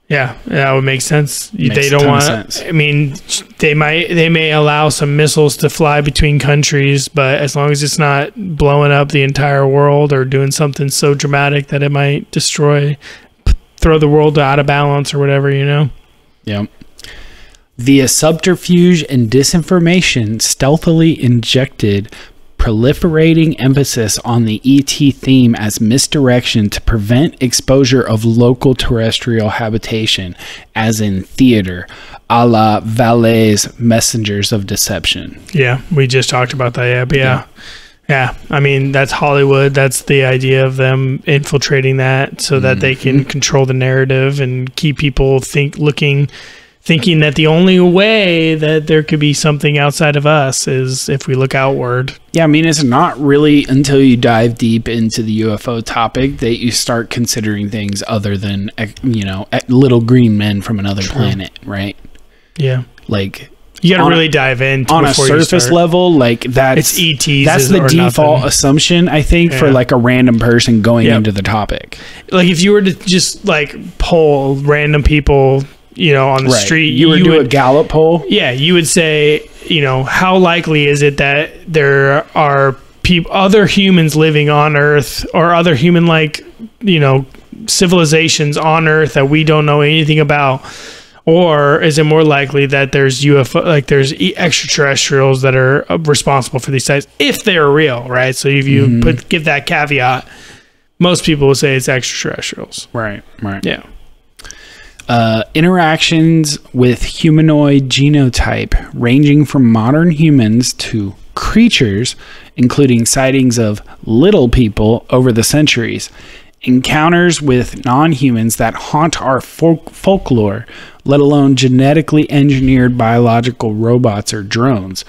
yeah, that would make sense. They don't want. I mean, they may allow some missiles to fly between countries, but as long as it's not blowing up the entire world or doing something so dramatic that it might throw the world out of balance or whatever,
Yeah. Via subterfuge and disinformation, stealthily injected proliferating emphasis on the ET theme as misdirection to prevent exposure of local terrestrial habitation, as in theater, a la Vallee's Messengers of Deception.
Yeah, we just talked about that. Yeah, but yeah. I mean, that's Hollywood. That's the idea of them infiltrating that so that they can control the narrative and keep people thinking that the only way that there could be something outside of us is if we look outward.
Yeah, I mean, it's not really until you dive deep into the UFO topic that you start considering things other than, little green men from another planet, right?
Yeah.
Like,
you got to really dive in
on a surface level, like that's
ETs.
That's the default assumption, I think, for like a random person going into the topic.
Like if you were to just like poll random people, on the street,
you would do a Gallup poll.
Yeah, you would say, how likely is it that there are other humans living on Earth or other human-like, civilizations on Earth that we don't know anything about? Or is it more likely that there's UFO, like there's extraterrestrials that are responsible for these sites if they're real, right? So if you give that caveat, most people will say it's extraterrestrials.
Right.
Yeah.
Interactions with humanoid genotype ranging from modern humans to creatures, including sightings of little people over the centuries, encounters with non-humans that haunt our folklore, let alone genetically engineered biological robots or drones,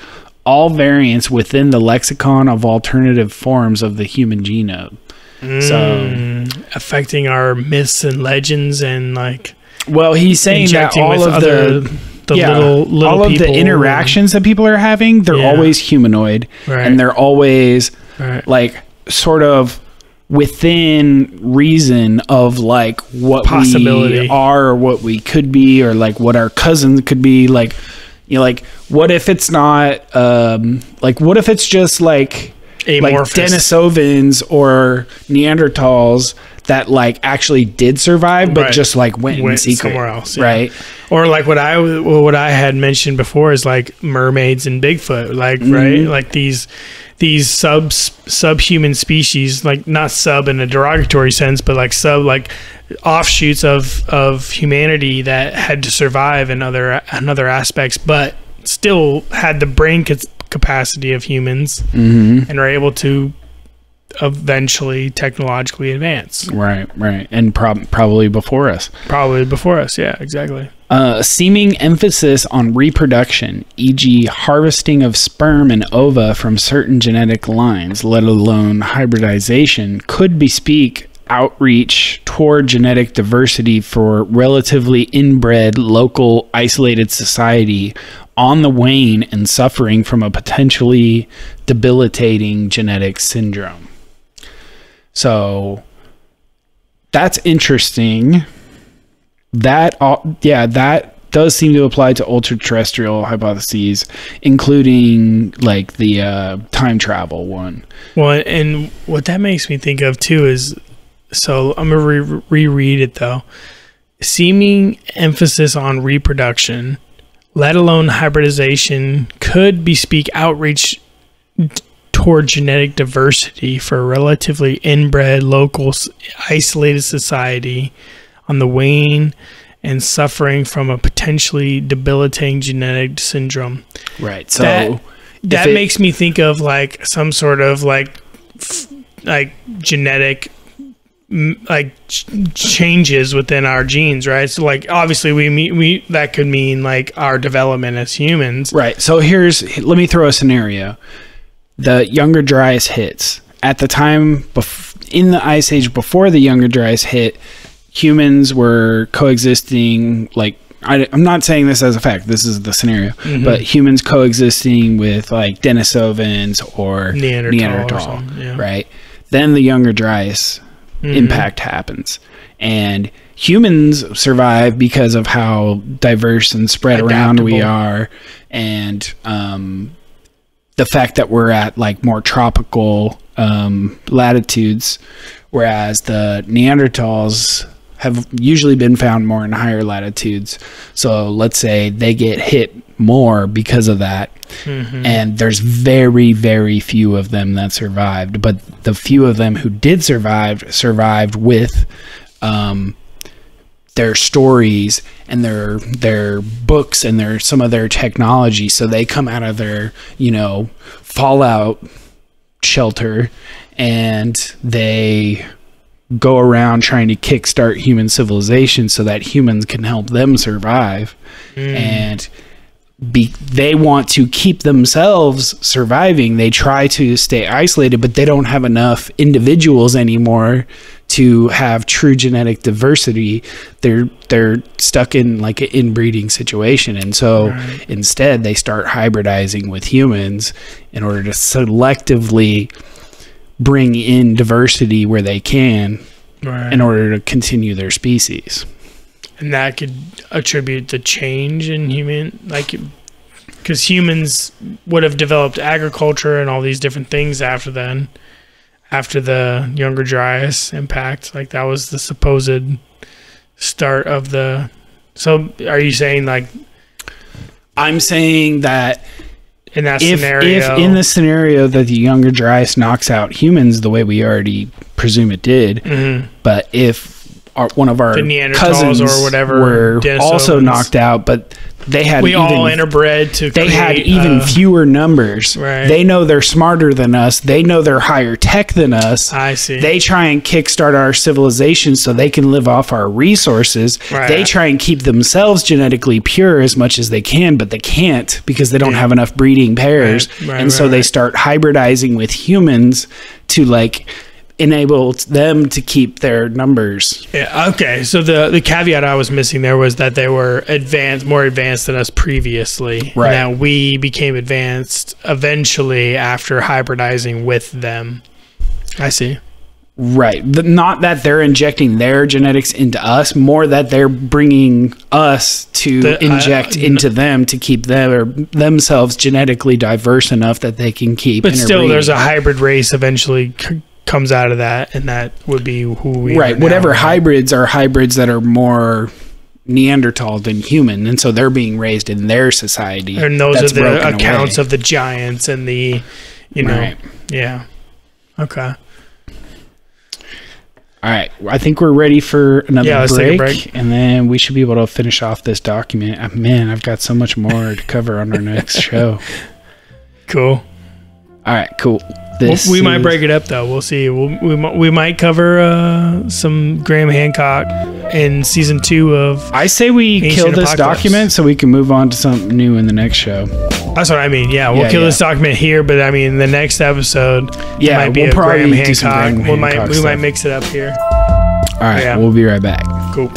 all variants within the lexicon of alternative forms of the human genome. So,
affecting our myths and legends and like...
Well, he's saying that all of little all of the interactions that people are having, they're always humanoid, and they're always like sort of within reason of like what we are or what we could be or like what our cousins could be. Like, like what if it's not like what if it's just like Denisovans or Neanderthals that like actually did survive but just like went in secret
somewhere else,
right?
Or like what I had mentioned before is like mermaids and Bigfoot, like right, like these subhuman species, like not sub in a derogatory sense, but like offshoots of humanity that had to survive in other aspects, but still had the brain capacity of humans and are able to eventually technologically advance.
Right. And probably before us.
Yeah, exactly.
Seeming emphasis on reproduction, e.g. harvesting of sperm and ova from certain genetic lines, let alone hybridization, could bespeak outreach toward genetic diversity for relatively inbred, local, isolated society on the wane and suffering from a potentially debilitating genetic syndrome. So that's interesting. that does seem to apply to ultra-terrestrial hypotheses, including like the time travel one.
Well, and what that makes me think of too is, so I'm going to reread it though. Seeming emphasis on reproduction, let alone hybridization, could bespeak outreach toward genetic diversity for a relatively inbred, local, isolated society on the wane and suffering from a potentially debilitating genetic syndrome.
Right. So
that makes me think of like some sort of like genetic changes within our genes, right? So like obviously we that could mean like our development as humans.
Right. So let me throw a scenario. The Younger Dryas hits. At the time in the Ice Age before the Younger Dryas hit, humans were coexisting, like I'm not saying this as a fact, this is the scenario, but humans coexisting with like Denisovans or Neanderthal, right? Then the Younger Dryas impact happens, and humans survive because of how diverse and spread around we are, and the fact that we're at like more tropical latitudes, whereas the Neanderthals have usually been found more in higher latitudes. So let's say they get hit more because of that. And there's very, very few of them that survived. But the few of them who did survived with their stories and their books and some of their technology. So they come out of their, fallout shelter and they go around trying to kickstart human civilization so that humans can help them survive. And they want to keep themselves surviving. They try to stay isolated, but they don't have enough individuals anymore to have true genetic diversity. They're stuck in like an inbreeding situation, and so instead they start hybridizing with humans in order to selectively bring in diversity where they can in order to continue their species.
And that could attribute the change in human, like, because humans would have developed agriculture and all these different things after the Younger Dryas impact. Like that was the supposed start of the. So are you saying like?
I'm saying that
in that scenario,
if in the scenario that the Younger Dryas knocks out humans the way we already presume it did, but if one of our cousins or whatever were also knocked out, but they had
all interbred to
they had even fewer numbers. They know they're smarter than us. They know they're higher tech than us.
I see.
They try and kickstart our civilization so they can live off our resources. They try and keep themselves genetically pure as much as they can, but they can't because they don't have enough breeding pairs. And so they start hybridizing with humans to like enable them to keep their numbers.
Okay. So the caveat I was missing there was that they were more advanced than us previously. Now we became advanced eventually after hybridizing with them. I see.
Not that they're injecting their genetics into us, more that they're bringing us to inject into them to keep themselves genetically diverse enough that they can keep.
But still, there's a hybrid race eventually comes out of that, and that would be who we are now,
whatever hybrids are hybrids that are more Neanderthal than human, and so they're being raised in their society,
and those are the accounts of the giants and the okay.
All right, I think we're ready for another break, and then we should be able to finish off this document. Man, I've got so much more to cover on our next show.
Cool.
All right, cool.
We might break it up though. We'll see. We might cover some Graham Hancock in season 2 of.
I say we kill this document so we can move on to something new in the next show.
That's what I mean. Yeah, we'll kill this document here, but I mean the next episode.
Yeah,
might be
we'll probably do some
Graham
Hancock.
We might mix it up here.
All right, we'll be right back.
Cool.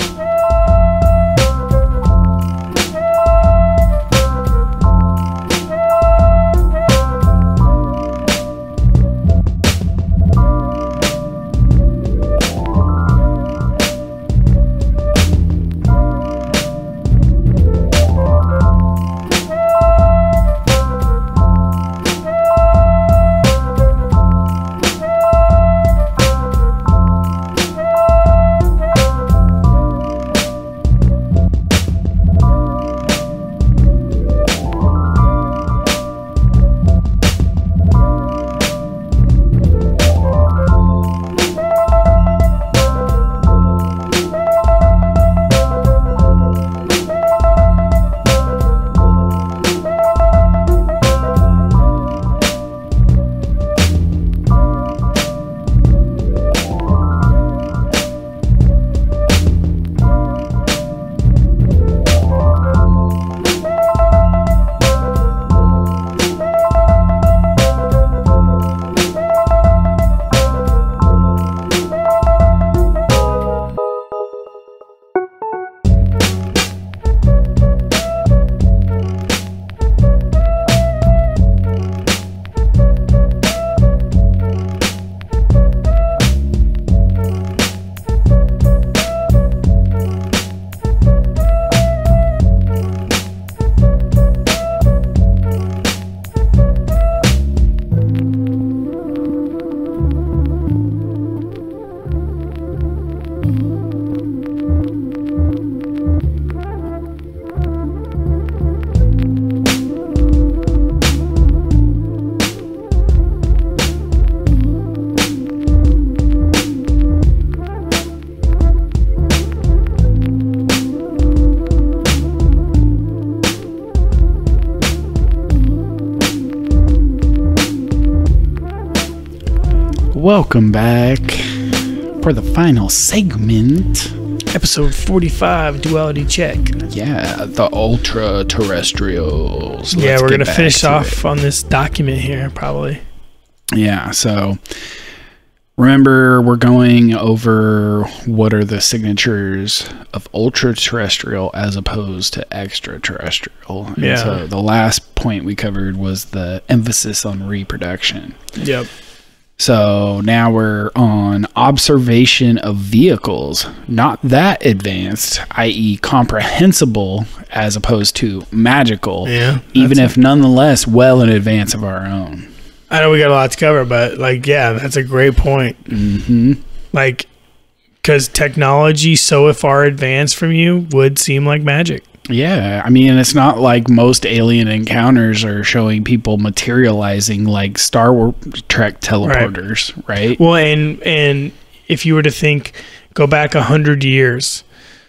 Welcome back for the final segment.
Episode 45, Duality Check.
Yeah, the Ultraterrestrials.
Yeah, we're going to finish off on this document here, probably.
Yeah, so remember, we're going over what are the signatures of ultra-terrestrial as opposed to extraterrestrial. And
yeah.
So the last point we covered was the emphasis on reproduction.
Yep.
So now we're on observation of vehicles, not that advanced, i.e. comprehensible, as opposed to magical, even if nonetheless well in advance of our own.
I know we got a lot to cover, but like, yeah, that's a great point.
Mm-hmm.
Like, because technology so far advanced from you would seem like magic.
Yeah, I mean, it's not like most alien encounters are showing people materializing like Star Trek teleporters, right?
Well, and if you were to go back 100 years,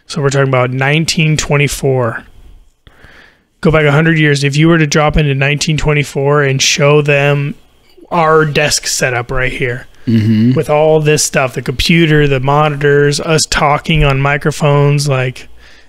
so we're talking about 1924. Go back 100 years. If you were to drop into 1924 and show them our desk setup right here, with all this stuff, the computer, the monitors, us talking on microphones, like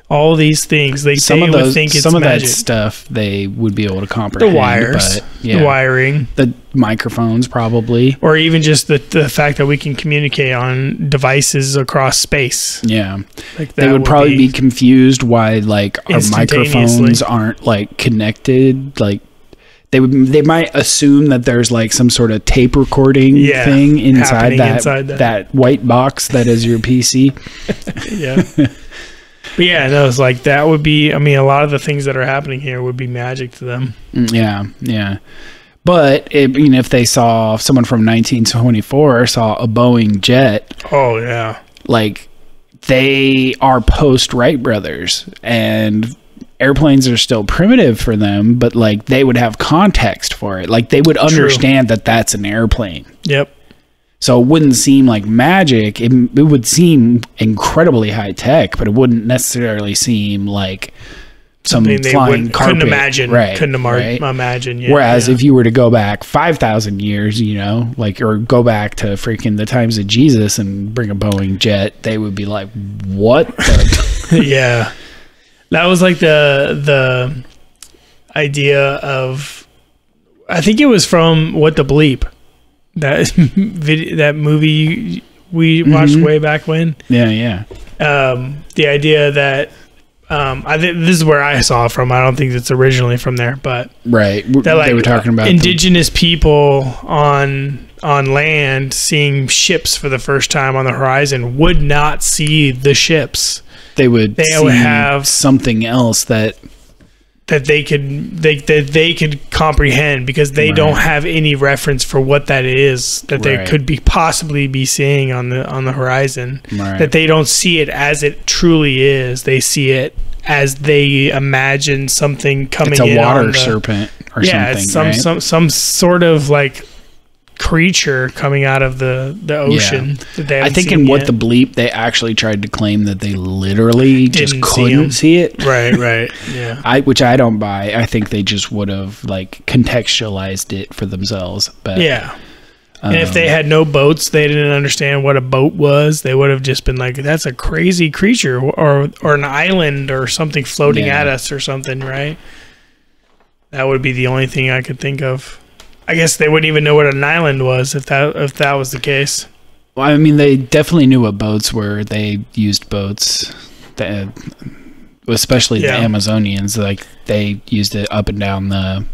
all these things, they would think it's
some of
magic.
that stuff they would be able to comprehend.
The wires,
but, yeah,
the wiring,
the microphones, probably,
or even just the fact that we can communicate on devices across space.
Yeah,
like
they would probably be confused why like our microphones aren't like connected. Like they might assume that there's like some sort of tape recording thing inside that white box that is your PC.
Yeah. But yeah, no, it's like that would be, I mean, a lot of the things that are happening here would be magic to them.
Yeah, yeah. But if they saw someone from 1924 saw a Boeing jet.
Oh, yeah.
Like, they are post-Wright brothers, and airplanes are still primitive for them, but like they would have context for it. Like, they would understand that that's an airplane.
Yep.
So it wouldn't seem like magic. It would seem incredibly high tech, but it wouldn't necessarily seem like some flying carpet.
Couldn't imagine.
Right,
couldn't imagine. Yeah,
whereas if you were to go back 5,000 years, or go back to freaking the times of Jesus and bring a Boeing jet, they would be like, what?
Yeah. That was like the idea of, I think it was from What the Bleep. That movie we watched way back when.
Yeah.
The idea that I think this is where I saw it from. I don't think it's originally from there, but
right.
That, like,
they were talking about
indigenous people on land seeing ships for the first time on the horizon would not see the ships.
They would have something else that they could comprehend, because they don't have any reference for what that is that they could possibly be seeing on the horizon. That they don't see it as it truly is. They see it as they imagine something coming in. It's a water serpent or something.
It's some sort of like creature coming out of the ocean. That they
I think in What the Bleep they actually tried to claim that they literally just couldn't see it.
Right. Yeah.
Which I don't buy. I think they just would have like contextualized it for themselves. But
yeah. And if they had no boats, they didn't understand what a boat was. They would have just been like, that's a crazy creature, or an island or something floating at us or something, right? That would be the only thing I could think of. I guess they wouldn't even know what an island was if that was the case.
Well, I mean, they definitely knew what boats were. They used boats, especially the Amazonians. Like, they used it up and down the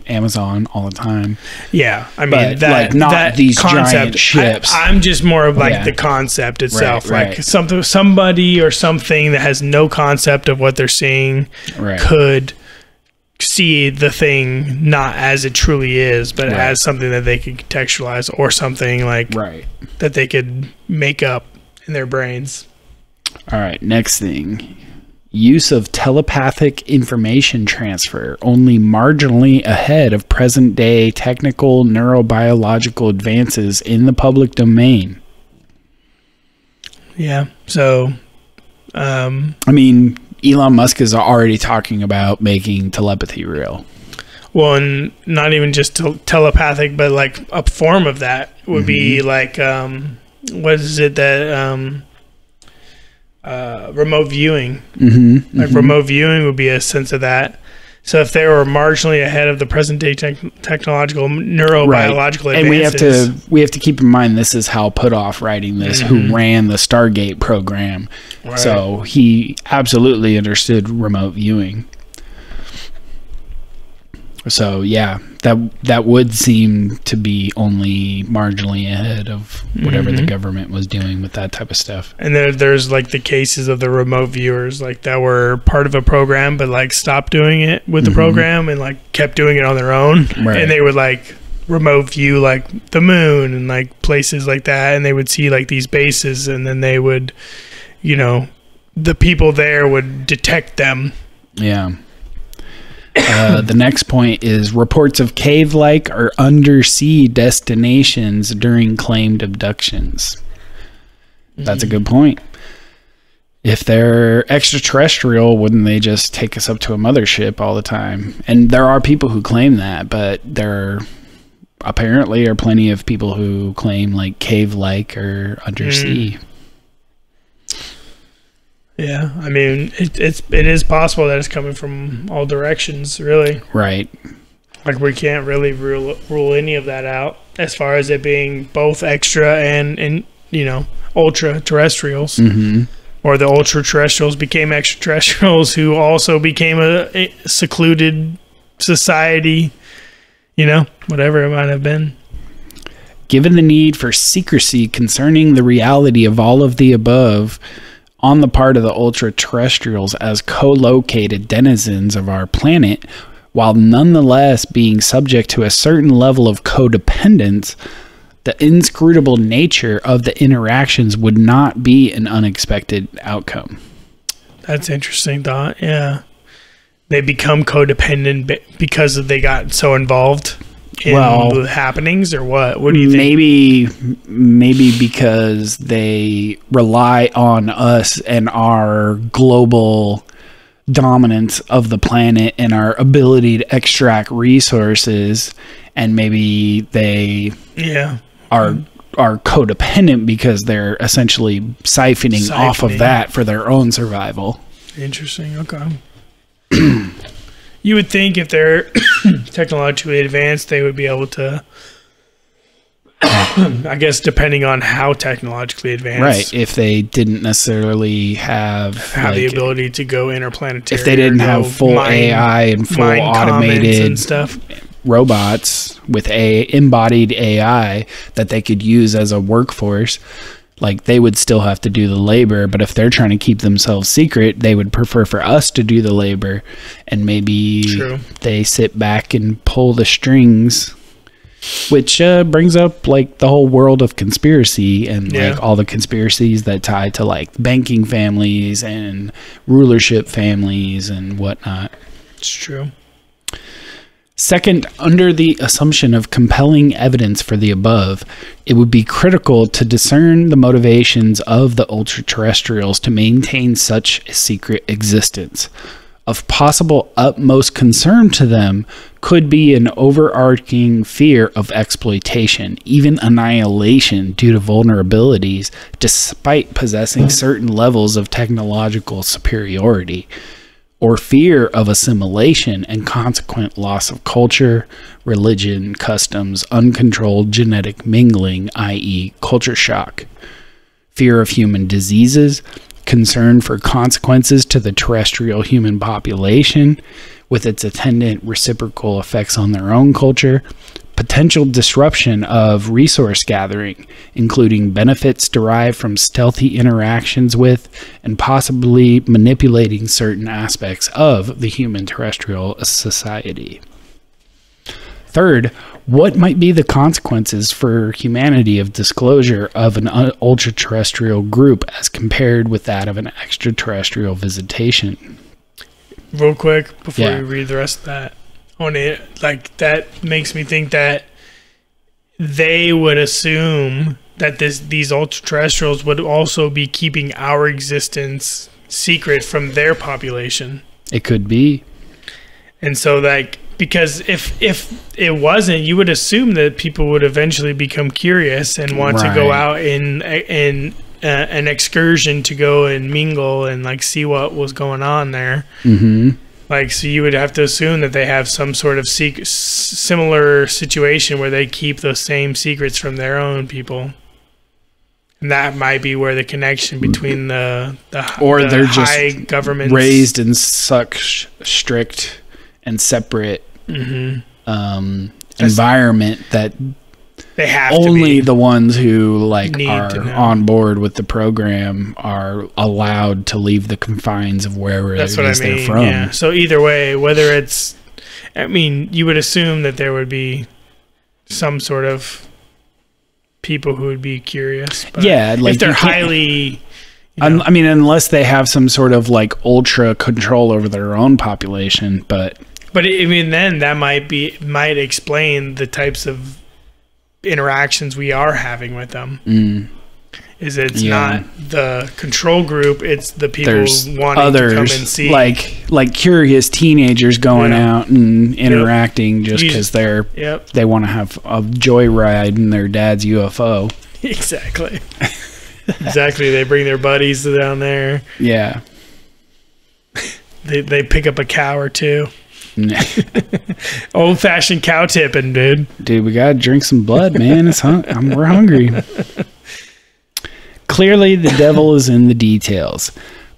Amazon all the time.
Yeah, I mean,
but not these concept, giant ships.
I'm just more of like the concept itself, like somebody or something that has no concept of what they're seeing could see the thing not as it truly is, but as something that they could contextualize, or something like that they could make up in their brains.
All right, next thing. Use of telepathic information transfer only marginally ahead of present-day technical neurobiological advances in the public domain.
Yeah, so
I mean, Elon Musk is already talking about making telepathy real.
Well, and not even just telepathic, but like a form of that would be like, what is it that remote viewing? Like remote viewing would be a sense of that. So if they were marginally ahead of the present day technological neurobiological advances,
and we have to keep in mind this is Hal Puthoff writing this, who ran the Stargate program. Right. So he absolutely understood remote viewing. So yeah, that would seem to be only marginally ahead of whatever the government was doing with that type of stuff.
And there's like the cases of the remote viewers like that were part of a program but like stopped doing it with the program and like kept doing it on their own. Right. And they would like remote view like the moon and like places like that, and they would see like these bases, and then they would, you know, the people there would detect them.
Yeah. The next point is reports of cave-like or undersea destinations during claimed abductions. That's a good point. If they're extraterrestrial, wouldn't they just take us up to a mothership all the time? And there are people who claim that, but there apparently are plenty of people who claim like cave-like or undersea.
Yeah, I mean, it is possible that it's coming from all directions, really.
Right.
Like, we can't really rule any of that out as far as it being both extra and you know, ultra-terrestrials. Or the ultra-terrestrials became extraterrestrials who also became a secluded society, you know, whatever it might have been.
Given the need for secrecy concerning the reality of all of the above on the part of the ultra-terrestrials as co-located denizens of our planet, while nonetheless being subject to a certain level of codependence, the inscrutable nature of the interactions would not be an unexpected outcome.
That's interesting thought, yeah. They become codependent because they got so involved in the happenings, or what? What do you think?
Maybe because they rely on us and our global dominance of the planet and our ability to extract resources, and maybe they are codependent because they're essentially siphoning off of that for their own survival.
Interesting. Okay. You would think if they're technologically advanced, they would be able to, I guess, depending on how technologically advanced.
Right. If they didn't necessarily have like,
the ability to go interplanetary.
If they didn't have full AI and full automated
and stuff.
Robots with embodied AI that they could use as a workforce, like they would still have to do the labor, but if they're trying to keep themselves secret, they would prefer for us to do the labor, and maybe they sit back and pull the strings, which brings up like the whole world of conspiracy and like all the conspiracies that tie to like banking families and rulership families and whatnot.
It's true.
Second, under the assumption of compelling evidence for the above, it would be critical to discern the motivations of the ultraterrestrials to maintain such a secret existence. Of possible utmost concern to them could be an overarching fear of exploitation, even annihilation due to vulnerabilities, despite possessing certain levels of technological superiority, or fear of assimilation and consequent loss of culture, religion, customs, uncontrolled genetic mingling, i.e. culture shock, fear of human diseases, concern for consequences to the terrestrial human population with its attendant reciprocal effects on their own culture, potential disruption of resource gathering, including benefits derived from stealthy interactions with and possibly manipulating certain aspects of the human terrestrial society. Third, what might be the consequences for humanity of disclosure of an ultra-terrestrial group as compared with that of an extraterrestrial visitation?
Real quick, before we read the rest of that, like that makes me think that they would assume that these ultra-terrestrials would also be keeping our existence secret from their population.
It could be.
And so like Because if it wasn't, you would assume that people would eventually become curious and want to go out in an excursion to go and mingle and like see what was going on there. Mm-hmm. Like, so you would have to assume that they have some sort of similar situation where they keep those same secrets from their own people. And that might be where the connection between the
they're
high
just
government
raised in such strict and separate environment that
they have
only the ones who like are on board with the program are allowed to leave the confines of wherever they're from.
Yeah. So either way, whether it's, I mean, you would assume that there would be some sort of people who would be curious. But
yeah, like
if they're highly,
I mean, unless they have some sort of like ultra control over their own population, but
I mean, then that might explain the types of interactions we are having with them. Is it's not the control group, it's the people wanting to come and see,
like curious teenagers going out and interacting just because they want to have a joyride in their dad's UFO.
Exactly. They bring their buddies down there.
Yeah.
They pick up a cow or two. Old-fashioned cow tipping, dude.
Dude, we gotta drink some blood, man. We're hungry. Clearly, the devil is in the details,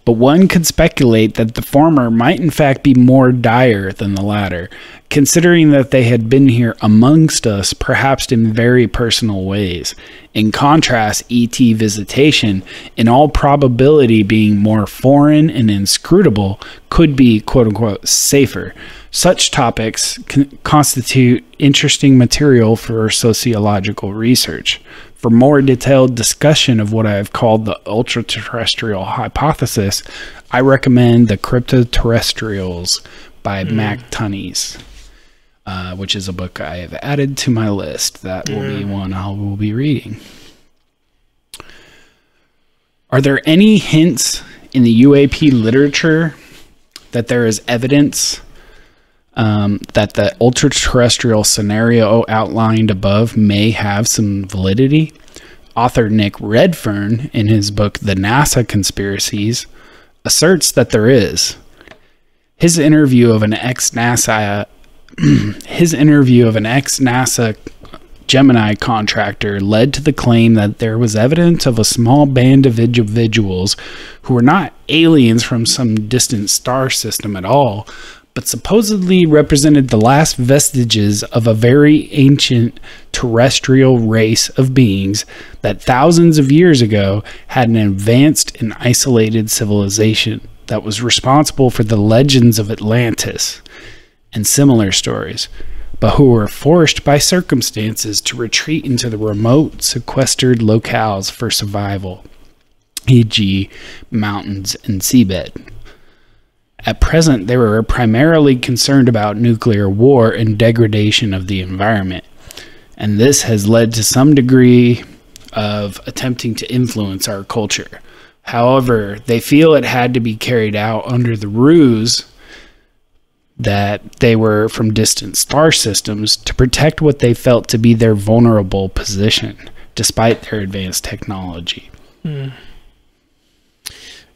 but one could speculate that the former might in fact be more dire than the latter, considering that they had been here amongst us, perhaps in very personal ways. In contrast, ET visitation, in all probability being more foreign and inscrutable, could be quote-unquote safer. Such topics constitute interesting material for sociological research. For more detailed discussion of what I have called the Ultraterrestrial Hypothesis, I recommend the Cryptoterrestrials by McNulty, which is a book I have added to my list. That will be one I will be reading. Are there any hints in the UAP literature that there is evidence that the ultra-terrestrial scenario outlined above may have some validity? Author Nick Redfern, in his book The NASA Conspiracies, asserts that there is. His interview of an ex-NASA Gemini contractor led to the claim that there was evidence of a small band of individuals who were not aliens from some distant star system at all, but supposedly represented the last vestiges of a very ancient terrestrial race of beings that thousands of years ago had an advanced and isolated civilization that was responsible for the legends of Atlantis and similar stories, but who were forced by circumstances to retreat into the remote, sequestered locales for survival, e.g., mountains and seabed. At present, they were primarily concerned about nuclear war and degradation of the environment, and this has led to some degree of attempting to influence our culture. However, they feel it had to be carried out under the ruse that they were from distant star systems to protect what they felt to be their vulnerable position, despite their advanced technology.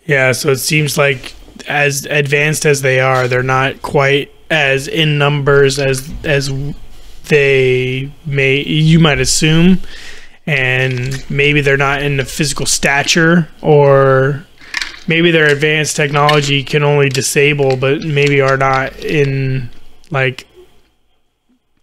Yeah, so it seems like as advanced as they are, they're not quite as in numbers as you might assume, and maybe they're not in the physical stature, or maybe their advanced technology can only disable, but maybe are not in like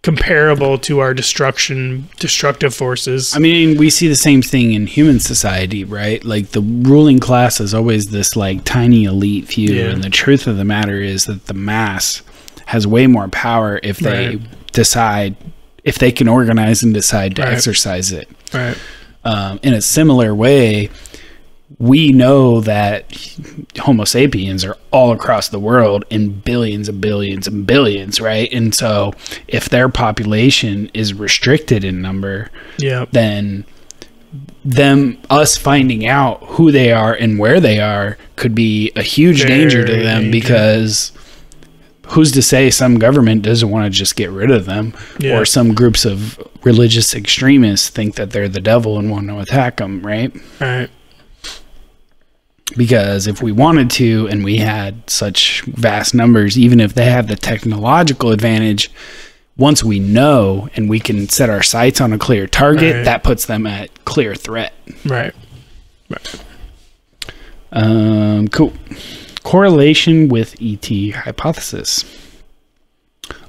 comparable to our destructive forces.
I mean, we see the same thing in human society, right? Like the ruling class is always this like tiny elite few, and the truth of the matter is that the mass has way more power if they decide, if they can organize and decide to exercise it.
Right.
In a similar way, we know that Homo sapiens are all across the world in billions and billions and billions, right? And so if their population is restricted in number, then us finding out who they are and where they are could be a huge danger to them, because who's to say some government doesn't want to just get rid of them, or some groups of religious extremists think that they're the devil and want to attack them, right?
Right.
Because if we wanted to, and we had such vast numbers, even if they have the technological advantage, once we know and we can set our sights on a clear target, that puts them at clear threat.
Right.
Cool. Correlation with ET hypothesis.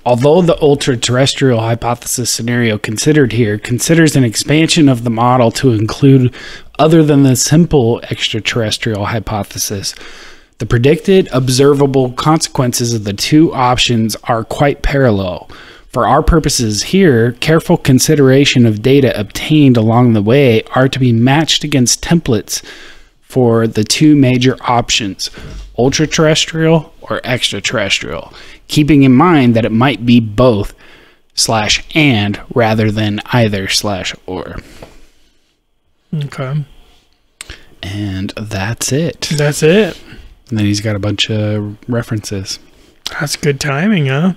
Although the ultra-terrestrial hypothesis scenario considered here considers an expansion of the model to include other than the simple extraterrestrial hypothesis, the predicted observable consequences of the two options are quite parallel. For our purposes here, careful consideration of data obtained along the way are to be matched against templates for the two major options, ultra-terrestrial or extraterrestrial, keeping in mind that it might be both /and rather than either /or.
Okay.
And that's it.
That's it.
And then he's got a bunch of references.
That's good timing, huh?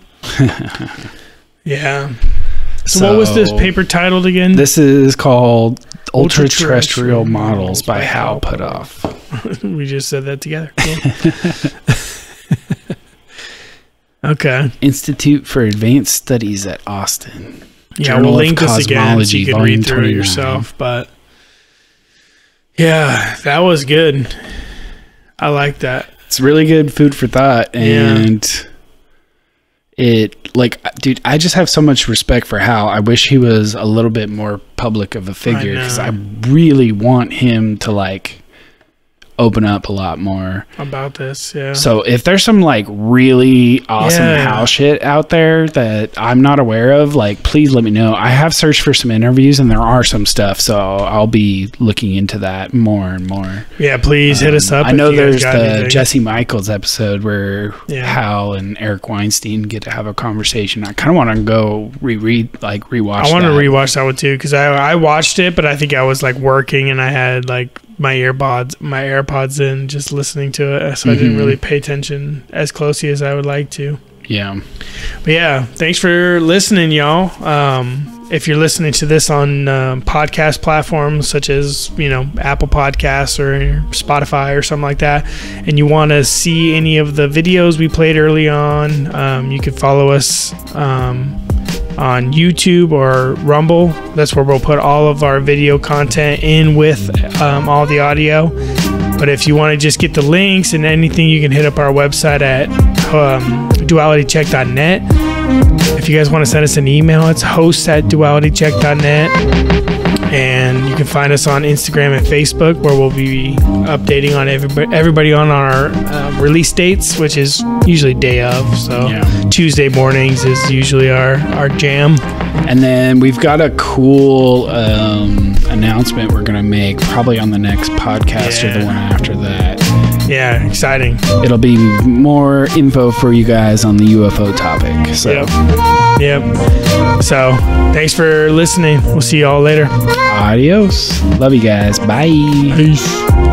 Yeah. So what was this paper titled again?
This is called Ultraterrestrial Models by Hal Puthoff.
We just said that together. Cool. Okay.
Institute for Advanced Studies at Austin.
Yeah, we'll link this again so you can read through it yourself. But yeah, that was good. I like that.
It's really good food for thought. And it, like, dude, I just have so much respect for Hal. I wish he was a little bit more public of a figure, because I really want him to, like, open up a lot more
about this. Yeah.
So if there's some like really awesome Hal shit out there that I'm not aware of, like, please let me know. I have searched for some interviews and there are some stuff, so I'll be looking into that more and more.
Yeah, please hit us up.
I know there's the Jesse Michaels episode where Hal and Eric Weinstein get to have a conversation. I kind of want to go rewatch. I
want to rewatch that one too, because I watched it, but I think I was like working and I had like my AirPods in, just listening to it, so I didn't really pay attention as closely as I would like to.
Yeah.
But yeah, thanks for listening, y'all. If you're listening to this on podcast platforms such as, you know, Apple Podcasts or Spotify or something like that, and you want to see any of the videos we played early on, you can follow us on YouTube or Rumble. That's where we'll put all of our video content in with all the audio. But if you want to just get the links and anything, you can hit up our website at dualitycheck.net. If you guys want to send us an email, it's hosts@dualitycheck.net. And you can find us on Instagram and Facebook, where we'll be updating on everybody on our release dates, which is usually day of. So Tuesday mornings is usually our jam.
And then we've got a cool announcement we're going to make probably on the next podcast or the one after that.
Yeah, exciting.
It'll be more info for you guys on the UFO topic. So.
Yep. So, thanks for listening. We'll see you all later.
Adios. Love you guys. Bye.
Peace.